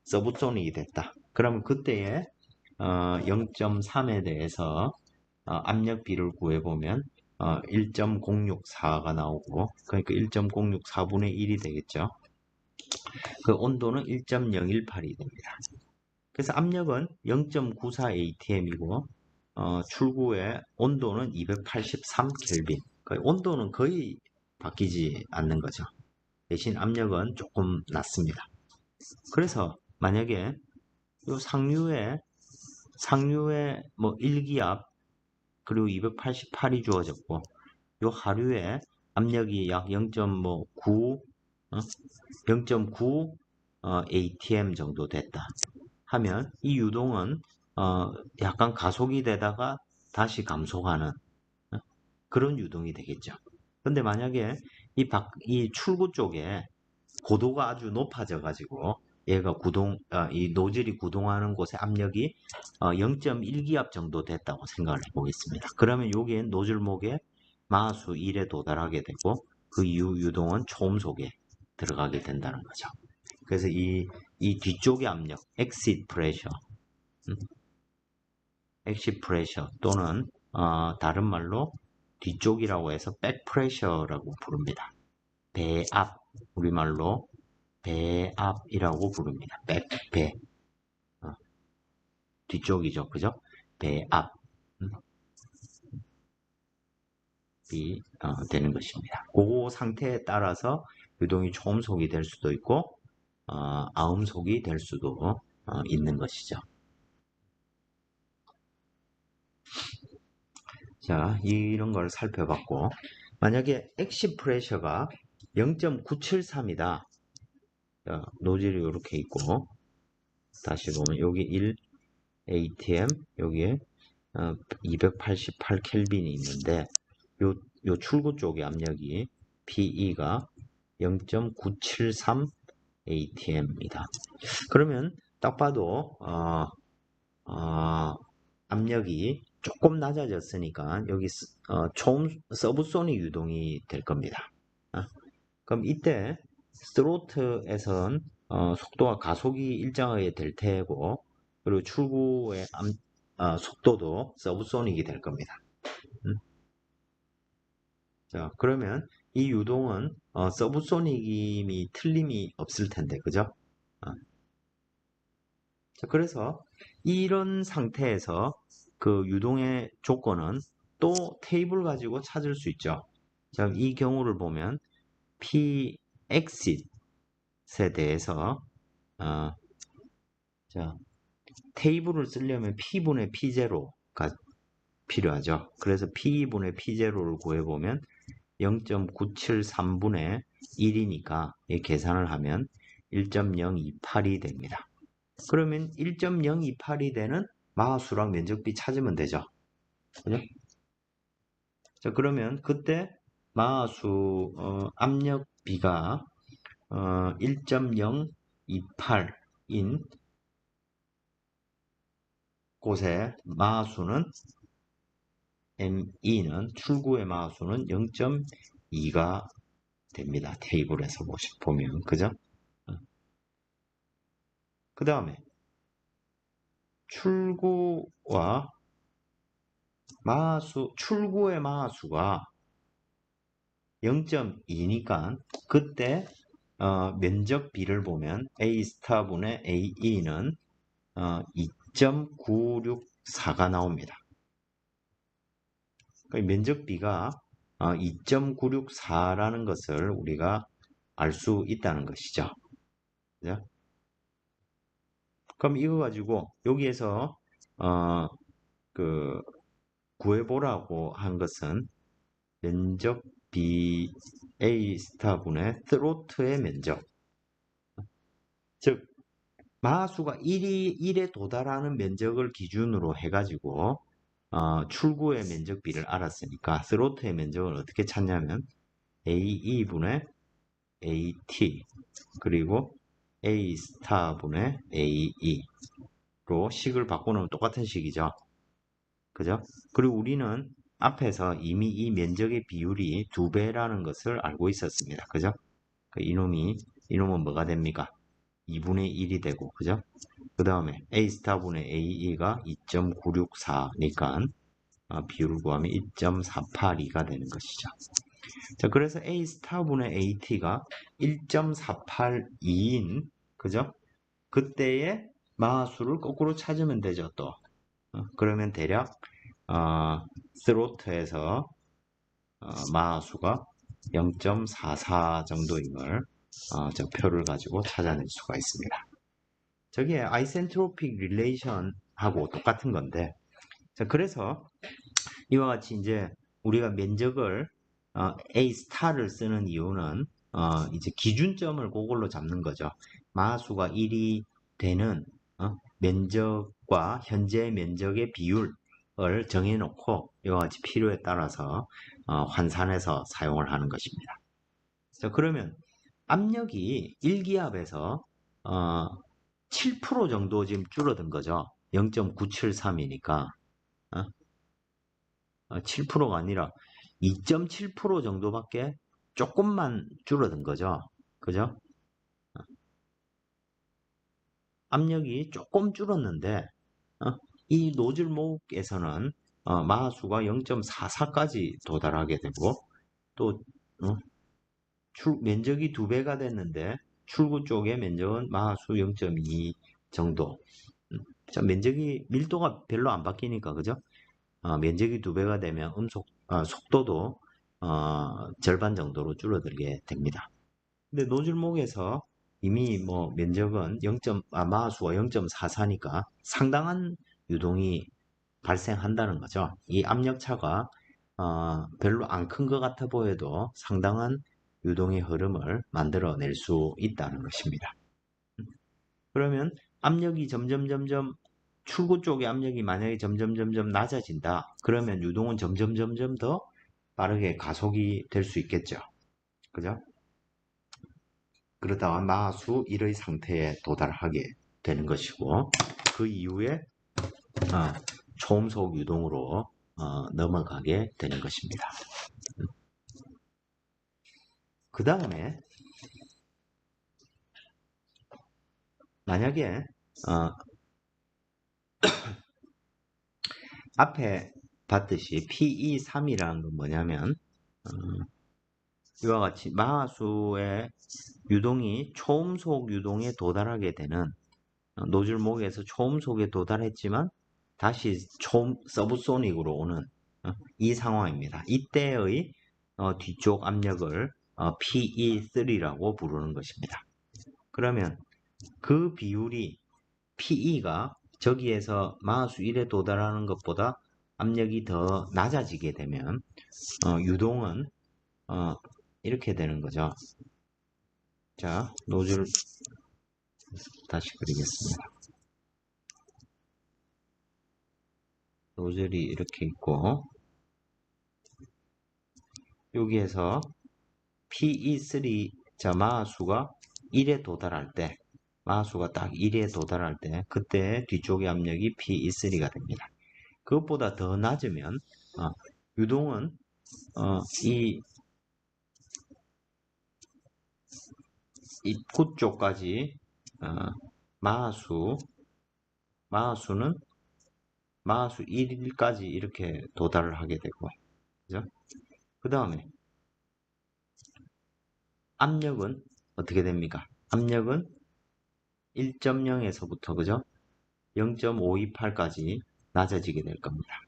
서브소닉이 됐다. 그러면 그때의 0.3에 대해서 압력비를 구해보면 1.064가 나오고, 그러니까 1.064분의 1이 되겠죠. 그 온도는 1.018이 됩니다. 그래서 압력은 0.94 ATM이고 출구의 온도는 283 켈빈. 온도는 거의 바뀌지 않는 거죠. 대신 압력은 조금 낮습니다. 그래서 만약에 이 상류에 뭐 1기압 그리고 288이 주어졌고 이 하류의 압력이 약 0.9 ATM 정도 됐다 하면 이 유동은 약간 가속이 되다가 다시 감속하는 그런 유동이 되겠죠. 근데 만약에 이 출구 쪽에 고도가 아주 높아져 가지고 얘가 이 노즐이 구동하는 곳의 압력이 0.1기압 정도 됐다고 생각을 해보겠습니다. 그러면 여기엔 노즐목에 마하수 1에 도달하게 되고 그 이후 유동은 초음속에 들어가게 된다는 거죠. 그래서 이 뒤쪽의 압력, exit pressure 또는 다른 말로 뒤쪽이라고 해서 back pressure라고 부릅니다. 배압, 우리말로 배압이라고 부릅니다. 배. 뒤쪽이죠. 그죠? 배압. 면적비 되는 것입니다. 그 상태에 따라서 유동이 초음속이 될 수도 있고 아음속이 될 수도 있는 것이죠. 자, 이런 걸 살펴봤고, 만약에 exit 프레셔가 0.973이다. 노즐이 이렇게 있고, 다시 보면 여기 1 atm, 여기에 288 켈빈이 있는데, 요 출구 쪽의 압력이 PE가 0.973 atm입니다. 그러면 딱 봐도 압력이 조금 낮아졌으니까 여기 초음 서브소닉 유동이 될 겁니다. 그럼 이때 스로틀에선 속도와 가속이 일정하게 될 테고, 그리고 출구의 속도도 서브소닉이 될 겁니다. 자, 그러면 이 유동은 서브소닉임이 틀림이 없을 텐데, 그죠? 자, 그래서 이런 상태에서 그 유동의 조건은 또 테이블 가지고 찾을 수 있죠. 자, 이 경우를 보면 P exit에 대해서 자, 테이블을 쓰려면 P분의 P0가 필요하죠. 그래서 P분의 P0를 구해보면 0.973분의 1이니까 계산을 하면 1.028이 됩니다. 그러면 1.028이 되는 마하수랑 면적비 찾으면 되죠. 그죠? 자, 그러면 그때 마하수 압력비가 1.028인 곳에 마하수는 ME는 출구의 마하수는 0.2가 됩니다. 테이블에서 보면 그죠? 그 다음에 출구와 출구의 마하수가 0.2니까 그때 면적비를 보면 A 스타분의 AE는 2.964가 나옵니다. 그러니까 면적비가 2.964라는 것을 우리가 알 수 있다는 것이죠. 그죠? 그럼 이거 가지고 여기에서 그 구해보라고 한 것은 면적비 A 스타분의 스로틀의 면적, 즉 마하수가 1에 도달하는 면적을 기준으로 해가지고 출구의 면적비를 알았으니까 스로틀의 면적을 어떻게 찾냐면 AE분의 AT 그리고 A 스타분의 AE로 식을 바꿔놓으면 똑같은 식이죠. 그죠? 그리고 우리는 앞에서 이미 이 면적의 비율이 2배라는 것을 알고 있었습니다. 그죠? 이놈은 뭐가 됩니까? 2분의 1이 되고, 그죠? 그 다음에 A 스타분의 AE가 2.964니까 비율을 구하면 1.482가 되는 것이죠. 자, 그래서 A 스타분의 AT가 1.482인, 그죠? 그때의 마하수를 거꾸로 찾으면 되죠, 또. 그러면 대략 스로트에서 마하수가 0.44 정도임을 저 표를 가지고 찾아낼 수가 있습니다. 저게 아이센트로픽 릴레이션하고 똑같은 건데, 자, 그래서 이와 같이 이제 우리가 면적을 A 스타를 쓰는 이유는 이제 기준점을 그걸로 잡는 거죠. 마하수가 1이 되는 면적과 현재 면적의 비율을 정해놓고 이와 같이 필요에 따라서 환산해서 사용을 하는 것입니다. 자, 그러면 압력이 1기압에서 7% 정도 지금 줄어든 거죠. 0.973이니까 7%가 아니라 2.7% 정도밖에 조금만 줄어든 거죠. 그죠? 압력이 조금 줄었는데 이 노즐목에서는 마하수가 0.44까지 도달하게 되고 또 면적이 2배가 됐는데 출구 쪽의 면적은 마하수 0.2 정도. 자, 면적이 밀도가 별로 안 바뀌니까 그죠? 면적이 2배가 되면 속도도 절반 정도로 줄어들게 됩니다. 근데 노즐목에서 이미 뭐 면적은 마하수가 0.44니까 상당한 유동이 발생한다는 거죠. 이 압력차가 별로 안 큰 것 같아 보여도 상당한 유동의 흐름을 만들어낼 수 있다는 것입니다. 그러면 압력이 점점 출구 쪽의 압력이 만약에 점점 낮아진다. 그러면 유동은 점점 더 빠르게 가속이 될 수 있겠죠. 그죠? 그러다가 마수 1의 상태에 도달하게 되는 것이고 그 이후에 초음속 유동으로 넘어가게 되는 것입니다. 그 다음에 만약에 앞에 봤듯이 PE3이라는 건 뭐냐면 이와 같이 마하수의 유동이 초음속 유동에 도달하게 되는 노즐목에서 초음속에 도달했지만 다시 서브소닉으로 오는 이 상황입니다. 이때의 뒤쪽 압력을 PE3라고 부르는 것입니다. 그러면 그 비율이 PE가 저기에서 마하수 1에 도달하는 것보다 압력이 더 낮아지게 되면 유동은 이렇게 되는 거죠. 자, 노즐 다시 그리겠습니다. 노즐이 이렇게 있고 여기에서 PE3 자 마하수가 1에 도달할 때 마하수가 딱 1에 도달할 때 그때 뒤쪽의 압력이 PE3가 됩니다. 그것보다 더 낮으면 유동은 이 입구 쪽까지 마하수는 마하수 1까지 이렇게 도달을 하게 되고 그죠? 그 다음에 압력은 어떻게 됩니까? 압력은 1.0에서부터 그죠? 0.528까지 낮아지게 될 겁니다.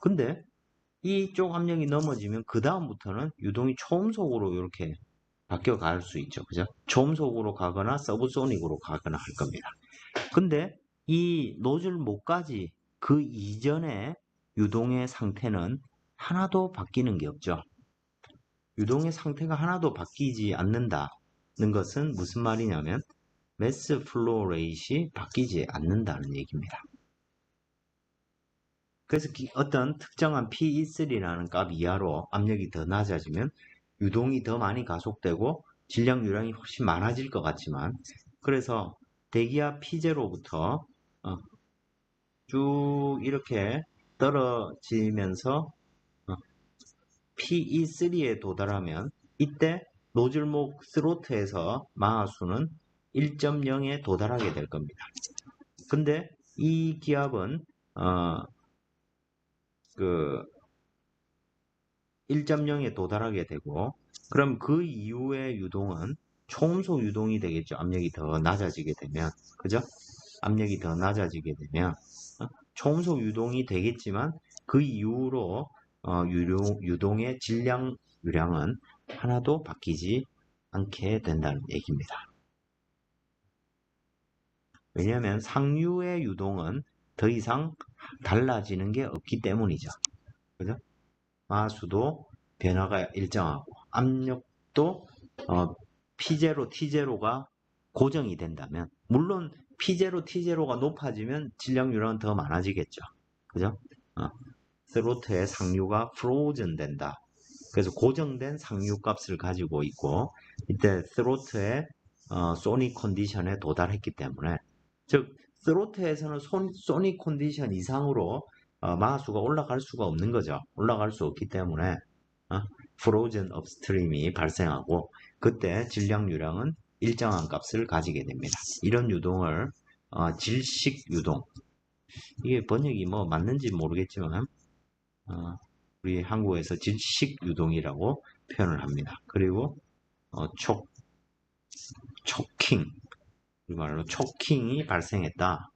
근데 이쪽 압력이 넘어지면 그 다음부터는 유동이 초음속으로 이렇게 바뀌어 갈 수 있죠. 그죠? 초음속으로 가거나 서브소닉으로 가거나 할 겁니다. 근데 이 노즐 목까지 그 이전의 유동의 상태는 하나도 바뀌는 게 없죠. 유동의 상태가 하나도 바뀌지 않는다는 것은 무슨 말이냐면 매스 플로우 레이트이 바뀌지 않는다는 얘기입니다. 그래서 어떤 특정한 PE3라는 값 이하로 압력이 더 낮아지면 유동이 더 많이 가속되고 질량 유량이 훨씬 많아질 것 같지만 그래서 대기압 P0부터 쭉 이렇게 떨어지면서 PE3에 도달하면 이때 노즐목 스로트에서 마하수는 1.0에 도달하게 될 겁니다. 근데 이 기압은 1.0에 도달하게 되고 그럼 그 이후의 유동은 초음속 유동이 되겠죠. 압력이 더 낮아지게 되면 그죠? 압력이 더 낮아지게 되면 초음속 유동이 되겠지만 그 이후로 유동의 질량 유량은 하나도 바뀌지 않게 된다는 얘기입니다. 왜냐하면 상류의 유동은 더 이상 달라지는 게 없기 때문이죠. 그죠? 마수도 변화가 일정하고 압력도 P0, T0가 고정이 된다면 물론 P0, T0가 높아지면 질량 유량은 더 많아지겠죠. 그죠? 스로트의 상류가 프로즌 된다. 그래서 고정된 상류 값을 가지고 있고 이때 스로트의 소닉 컨디션에 도달했기 때문에 즉 스로트에서는 소닉 컨디션 이상으로 마하수가 올라갈 수가 없는 거죠. 올라갈 수 없기 때문에 프로즌 업스트림이 발생하고 그때 질량 유량은 일정한 값을 가지게 됩니다. 이런 유동을 질식 유동 이게 번역이 뭐 맞는지 모르겠지만 우리 한국에서 질식 유동이라고 표현을 합니다. 그리고 초킹 우리 말로 초킹이 발생했다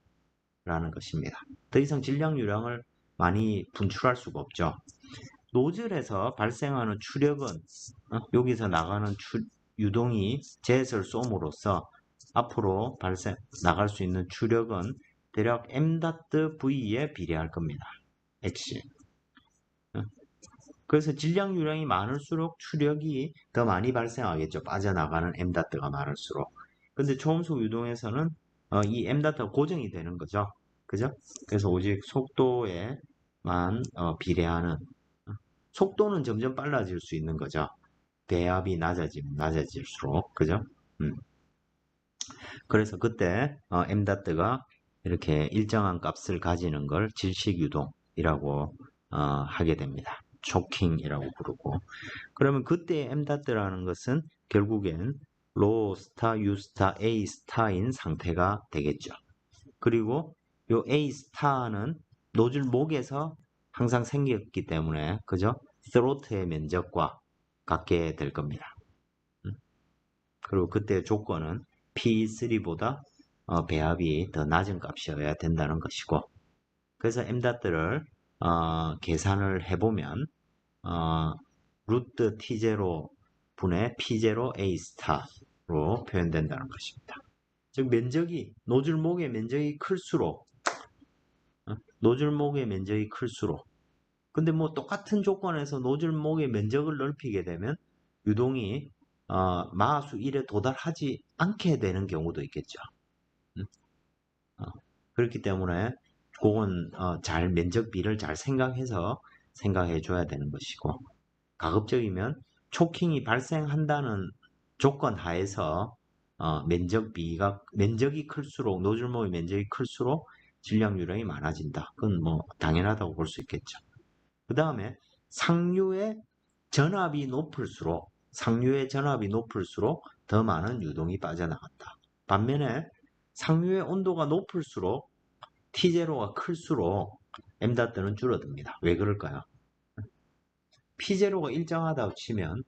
라는 것입니다. 더 이상 질량 유량을 많이 분출할 수가 없죠. 노즐에서 발생하는 추력은 여기서 나가는 유동이 jet을 쏘므로써 앞으로 나갈 수 있는 추력은 대략 m.v에 비례할 겁니다. h. 그래서 질량 유량이 많을수록 추력이 더 많이 발생하겠죠. 빠져나가는 m.가 많을수록. 근데 초음속 유동에서는 이 m.가 고정이 되는 거죠. 그죠? 그래서 오직 속도에만 비례하는, 속도는 점점 빨라질 수 있는 거죠. 배압이 낮아질수록. 그죠? 그래서 그때 m.가 이렇게 일정한 값을 가지는 걸 질식유동이라고 하게 됩니다. 초킹이라고 부르고. 그러면 그때 m.라는 것은 결국엔 로 스타, U 스타, A 스타인 상태가 되겠죠. 그리고 요 A 스타는 노즐 목에서 항상 생겼기 때문에 그죠? 스로트의 면적과 같게 될 겁니다. 그리고 그때 조건은 P3보다 배합이 더 낮은 값이어야 된다는 것이고, 그래서 m.를 계산을 해보면 루트 T0 분의 P0 A 스타로 표현된다는 것입니다. 즉 노즐목의 면적이 클수록 근데 뭐 똑같은 조건에서 노즐목의 면적을 넓히게 되면 유동이 마하수 1에 도달하지 않게 되는 경우도 있겠죠. 그렇기 때문에 그건 면적비를 잘 생각해서 생각해 줘야 되는 것이고, 가급적이면 초킹이 발생한다는 조건 하에서 면적이 클수록 노즐목의 면적이 클수록 질량 유량이 많아진다. 그건 뭐 당연하다고 볼 수 있겠죠. 그 다음에 상류의 전압이 높을수록 더 많은 유동이 빠져나간다. 반면에 상류의 온도가 높을수록 T0가 클수록 m.는 줄어듭니다. 왜 그럴까요? P0가 일정하다고 치면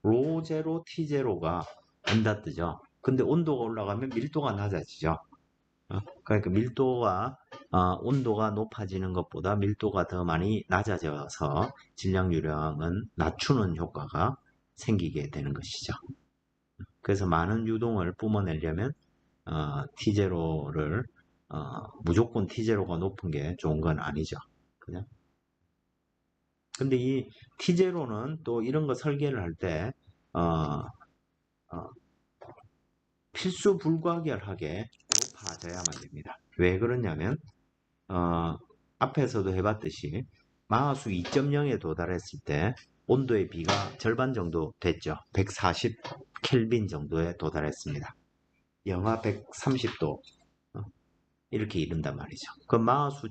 로0, T0가 m.죠. 근데 온도가 올라가면 밀도가 낮아지죠. 그러니까 온도가 높아지는 것보다 밀도가 더 많이 낮아져서 질량 유량은 낮추는 효과가 생기게 되는 것이죠. 그래서 많은 유동을 뿜어내려면 T0를 무조건 T0가 높은 게 좋은 건 아니죠. 그죠? 근데 이 T0는 또 이런 거 설계를 할 때 필수 불가결하게 높아져야만 됩니다. 왜 그러냐면 앞에서도 해봤듯이 마하수 2.0에 도달했을 때 온도의 비가 절반 정도 됐죠. 140 켈빈 정도에 도달했습니다. 영하 130도 이렇게 이른단 말이죠. 그 마하수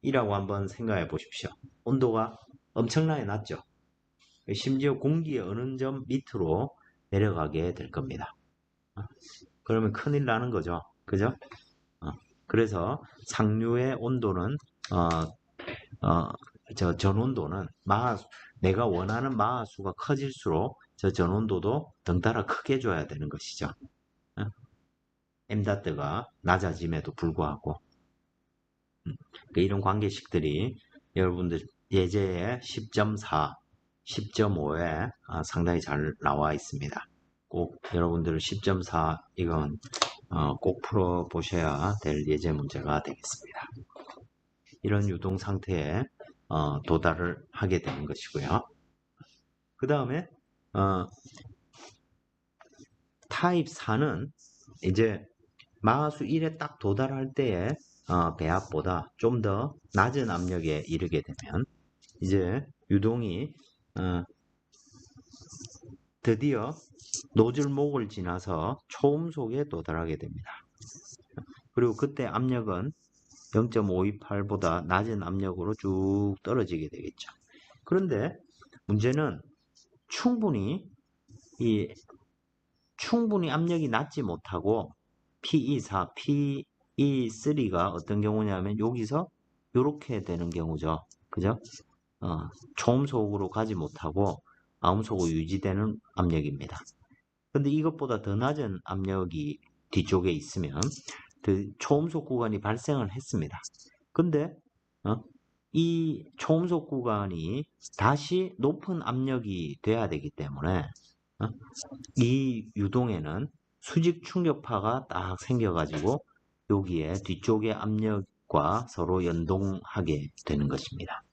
7이라고 한번 생각해 보십시오. 온도가 엄청나게 낮죠. 심지어 공기의 어느 점 밑으로 내려가게 될 겁니다. 그러면 큰일 나는 거죠. 그죠? 그래서 상류의 온도는 전온도는 내가 원하는 마하수가 커질수록 저 전온도도 덩달아 크게 줘야 되는 것이죠. m.가 낮아짐에도 불구하고 이런 관계식들이 여러분들 예제에 10.4, 10.5에 상당히 잘 나와 있습니다. 꼭 여러분들 10.4 이건 꼭 풀어 보셔야 될 예제 문제가 되겠습니다. 이런 유동 상태에 도달을 하게 되는 것이고요. 그 다음에 타입 4는 이제 마하수 1에 딱 도달할 때의 배압보다 좀 더 낮은 압력에 이르게 되면 이제 유동이 드디어 노즐목을 지나서 초음속에 도달하게 됩니다. 그리고 그때 압력은 0.528보다 낮은 압력으로 쭉 떨어지게 되겠죠. 그런데 문제는 충분히 압력이 낮지 못하고 PE4, PE3가 어떤 경우냐면 여기서 이렇게 되는 경우죠. 그죠? 초음속으로 가지 못하고 아음속으로 유지되는 압력입니다. 근데 이것보다 더 낮은 압력이 뒤쪽에 있으면 그 초음속 구간이 발생을 했습니다. 근데 이 초음속 구간이 다시 높은 압력이 돼야 되기 때문에 이 유동에는 수직 충격파가 딱 생겨가지고 여기에 뒤쪽의 압력과 서로 연동하게 되는 것입니다.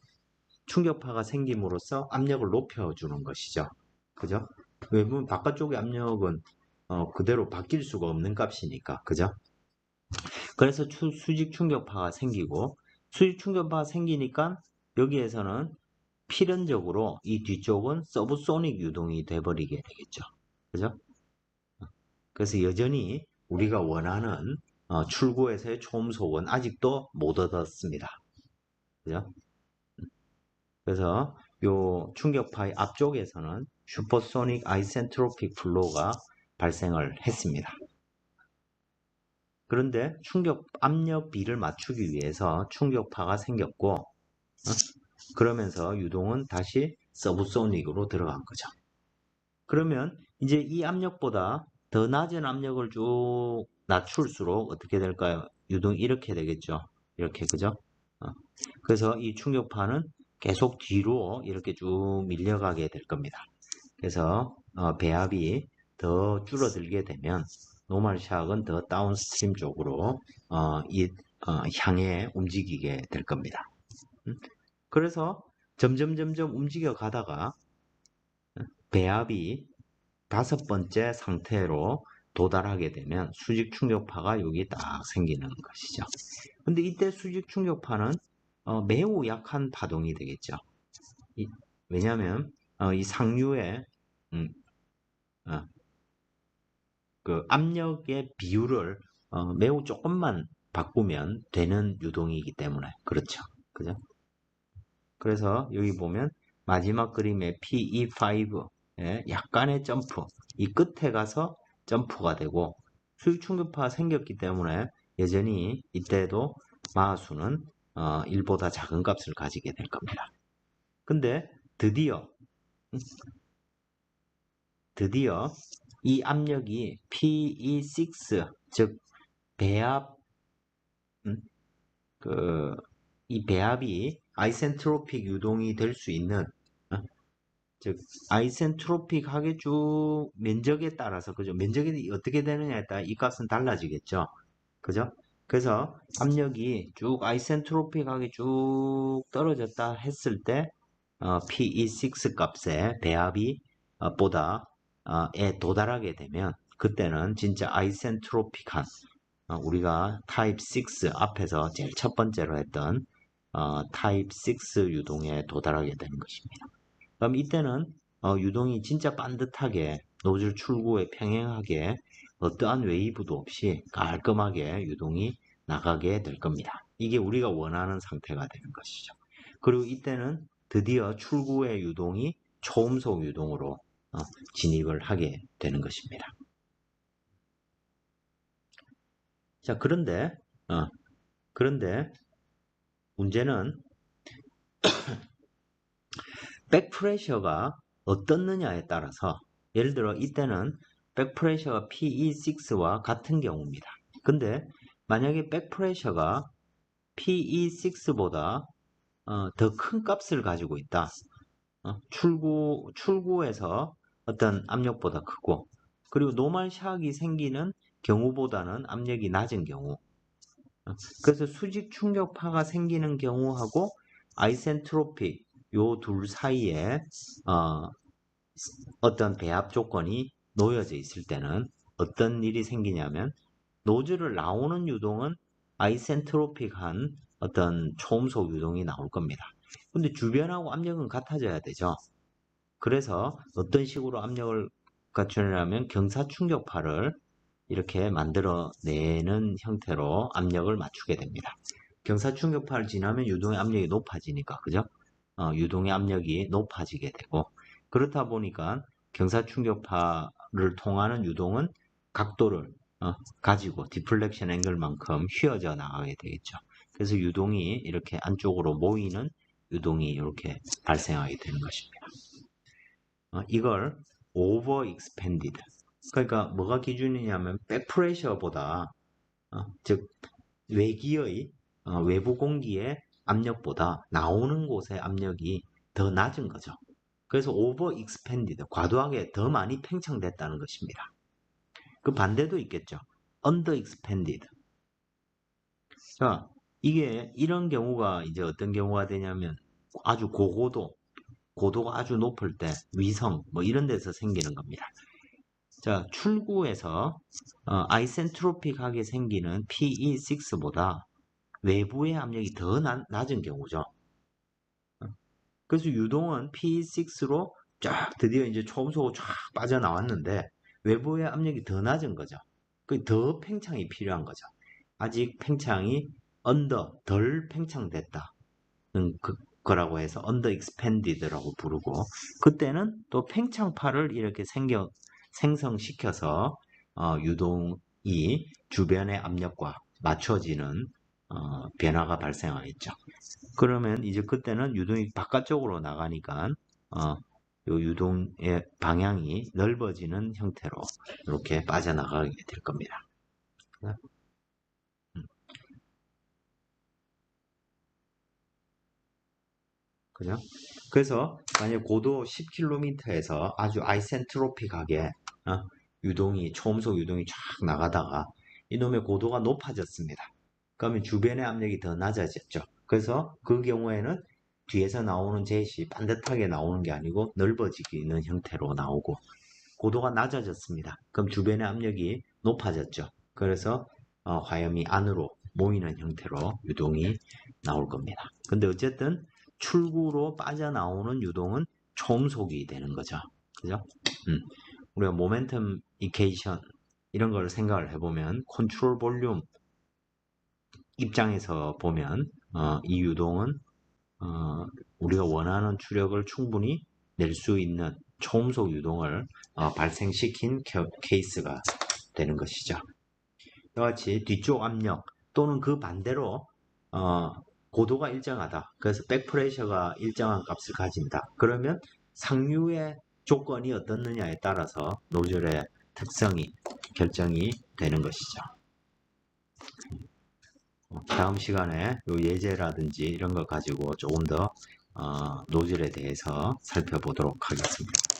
충격파가 생김으로써 압력을 높여주는 것이죠. 그죠? 외부 바깥쪽의 압력은 그대로 바뀔 수가 없는 값이니까. 그죠? 그래서 수직 충격파가 생기고 수직 충격파가 생기니까 여기에서는 필연적으로 이 뒤쪽은 서브소닉 유동이 돼버리게 되겠죠. 그죠? 그래서 여전히 우리가 원하는 출구에서의 초음속은 아직도 못 얻었습니다. 그죠? 그래서 요 충격파의 앞쪽에서는 슈퍼소닉 아이센트로픽 플로우가 발생을 했습니다. 그런데 충격 압력 B를 맞추기 위해서 충격파가 생겼고 그러면서 유동은 다시 서브소닉으로 들어간 거죠. 그러면 이제 이 압력보다 더 낮은 압력을 쭉 낮출수록 어떻게 될까요? 유동이 이렇게 되겠죠. 이렇게 그죠? 그래서 이 충격파는 계속 뒤로 이렇게 쭉 밀려가게 될 겁니다. 그래서 배압이 더 줄어들게 되면 노멀 샥은 더 다운스트림 쪽으로 향해 움직이게 될 겁니다. 그래서 점점 움직여 가다가 배압이 다섯 번째 상태로 도달하게 되면 수직 충격파가 여기 딱 생기는 것이죠. 근데 이때 수직 충격파는 매우 약한 파동이 되겠죠. 왜냐하면 이 상류의 그 압력의 비율을 매우 조금만 바꾸면 되는 유동이기 때문에 그렇죠. 그죠? 그래서 여기 보면 마지막 그림의 PE5의 약간의 점프, 이 끝에 가서 점프가 되고 수직 충격파가 생겼기 때문에 여전히 이때도 마하수는 1보다 작은 값을 가지게 될 겁니다. 근데 드디어 이 압력이 PE6, 즉 배압, 이 배압이 아이센트로픽 유동이 될 수 있는, 즉 아이센트로픽하게 쭉 면적에 따라서, 그죠? 면적이 어떻게 되느냐에 따라 이 값은 달라지겠죠. 그죠? 그래서 압력이 쭉 아이센트로픽하게 쭉 떨어졌다 했을 때 PE6 값의 배합이 보다 에 도달하게 되면 그때는 진짜 아이센트로픽한 우리가 타입 6 앞에서 제일 첫 번째로 했던 타입 6 유동에 도달하게 되는 것입니다. 그럼 이때는 유동이 진짜 반듯하게 노즐 출구에 평행하게 어떠한 웨이브도 없이 깔끔하게 유동이 나가게 될 겁니다. 이게 우리가 원하는 상태가 되는 것이죠. 그리고 이때는 드디어 출구의 유동이 초음속 유동으로 진입을 하게 되는 것입니다. 자, 그런데 문제는 백프레셔가 어떻느냐에 따라서 예를 들어 이때는 백프레셔가 PE6와 같은 경우입니다. 근데 만약에 백프레셔가 PE6보다 더 큰 값을 가지고 있다. 출구에서 어떤 압력보다 크고 그리고 노멀 샥이 생기는 경우보다는 압력이 낮은 경우 그래서 수직 충격파가 생기는 경우하고 아이센트로픽 요 둘 사이에 어떤 배합 조건이 놓여져 있을 때는 어떤 일이 생기냐면 노즐을 나오는 유동은 아이센트로픽한 어떤 초음속 유동이 나올 겁니다. 근데 주변하고 압력은 같아져야 되죠. 그래서 어떤 식으로 압력을 갖추냐면 경사 충격파를 이렇게 만들어내는 형태로 압력을 맞추게 됩니다. 경사 충격파를 지나면 유동의 압력이 높아지니까, 그죠? 유동의 압력이 높아지게 되고, 그렇다 보니까 경사 충격파를 통하는 유동은 각도를 가지고 디플렉션 앵글만큼 휘어져 나가게 되겠죠. 그래서 유동이 이렇게 안쪽으로 모이는 유동이 이렇게 발생하게 되는 것입니다. 이걸 over expanded. 그러니까 뭐가 기준이냐면 백프레셔보다 즉 외기의 외부 공기의 압력보다 나오는 곳의 압력이 더 낮은 거죠. 그래서 over expanded, 과도하게 더 많이 팽창됐다는 것입니다. 그 반대도 있겠죠. under expanded. 자, 이게 이런 경우가 이제 어떤 경우가 되냐면 아주 고도가 아주 높을 때 위성 뭐 이런 데서 생기는 겁니다. 자, 출구에서 아이센트로픽하게 생기는 PE6보다 외부의 압력이 더 낮은 경우죠. 그래서 유동은 PE6로 쫙 드디어 이제 초음속으로 쫙 빠져나왔는데 외부의 압력이 더 낮은 거죠. 더 팽창이 필요한 거죠. 아직 팽창이 덜 팽창됐다는 거라고 해서 under expanded라고 부르고, 그때는 또 팽창파를 이렇게 생성시켜서 유동이 주변의 압력과 맞춰지는 변화가 발생하겠죠. 그러면 이제 그때는 유동이 바깥쪽으로 나가니까 요 유동의 방향이 넓어지는 형태로 이렇게 빠져나가게 될 겁니다. 그죠? 그래서 만약 고도 10km에서 아주 아이센트로픽하게 초음속 유동이 쫙 나가다가 이놈의 고도가 높아졌습니다. 그러면 주변의 압력이 더 낮아졌죠. 그래서 그 경우에는 뒤에서 나오는 젯이 반듯하게 나오는 게 아니고 넓어지는 형태로 나오고, 고도가 낮아졌습니다. 그럼 주변의 압력이 높아졌죠. 그래서 화염이 안으로 모이는 형태로 유동이 나올 겁니다. 근데 어쨌든 출구로 빠져나오는 유동은 초음속이 되는 거죠. 그죠? 우리가 모멘텀 이케이션 이런 걸 생각을 해보면 컨트롤 볼륨 입장에서 보면 이 유동은 우리가 원하는 추력을 충분히 낼 수 있는 초음속 유동을 발생시킨 케이스가 되는 것이죠. 이와 같이 뒤쪽 압력 또는 그 반대로 고도가 일정하다. 그래서 백프레셔가 일정한 값을 가진다. 그러면 상류의 조건이 어떻느냐에 따라서 노즐의 특성이 결정이 되는 것이죠. 다음 시간에 요 예제라든지 이런 걸 가지고 조금 더 노즐에 대해서 살펴보도록 하겠습니다.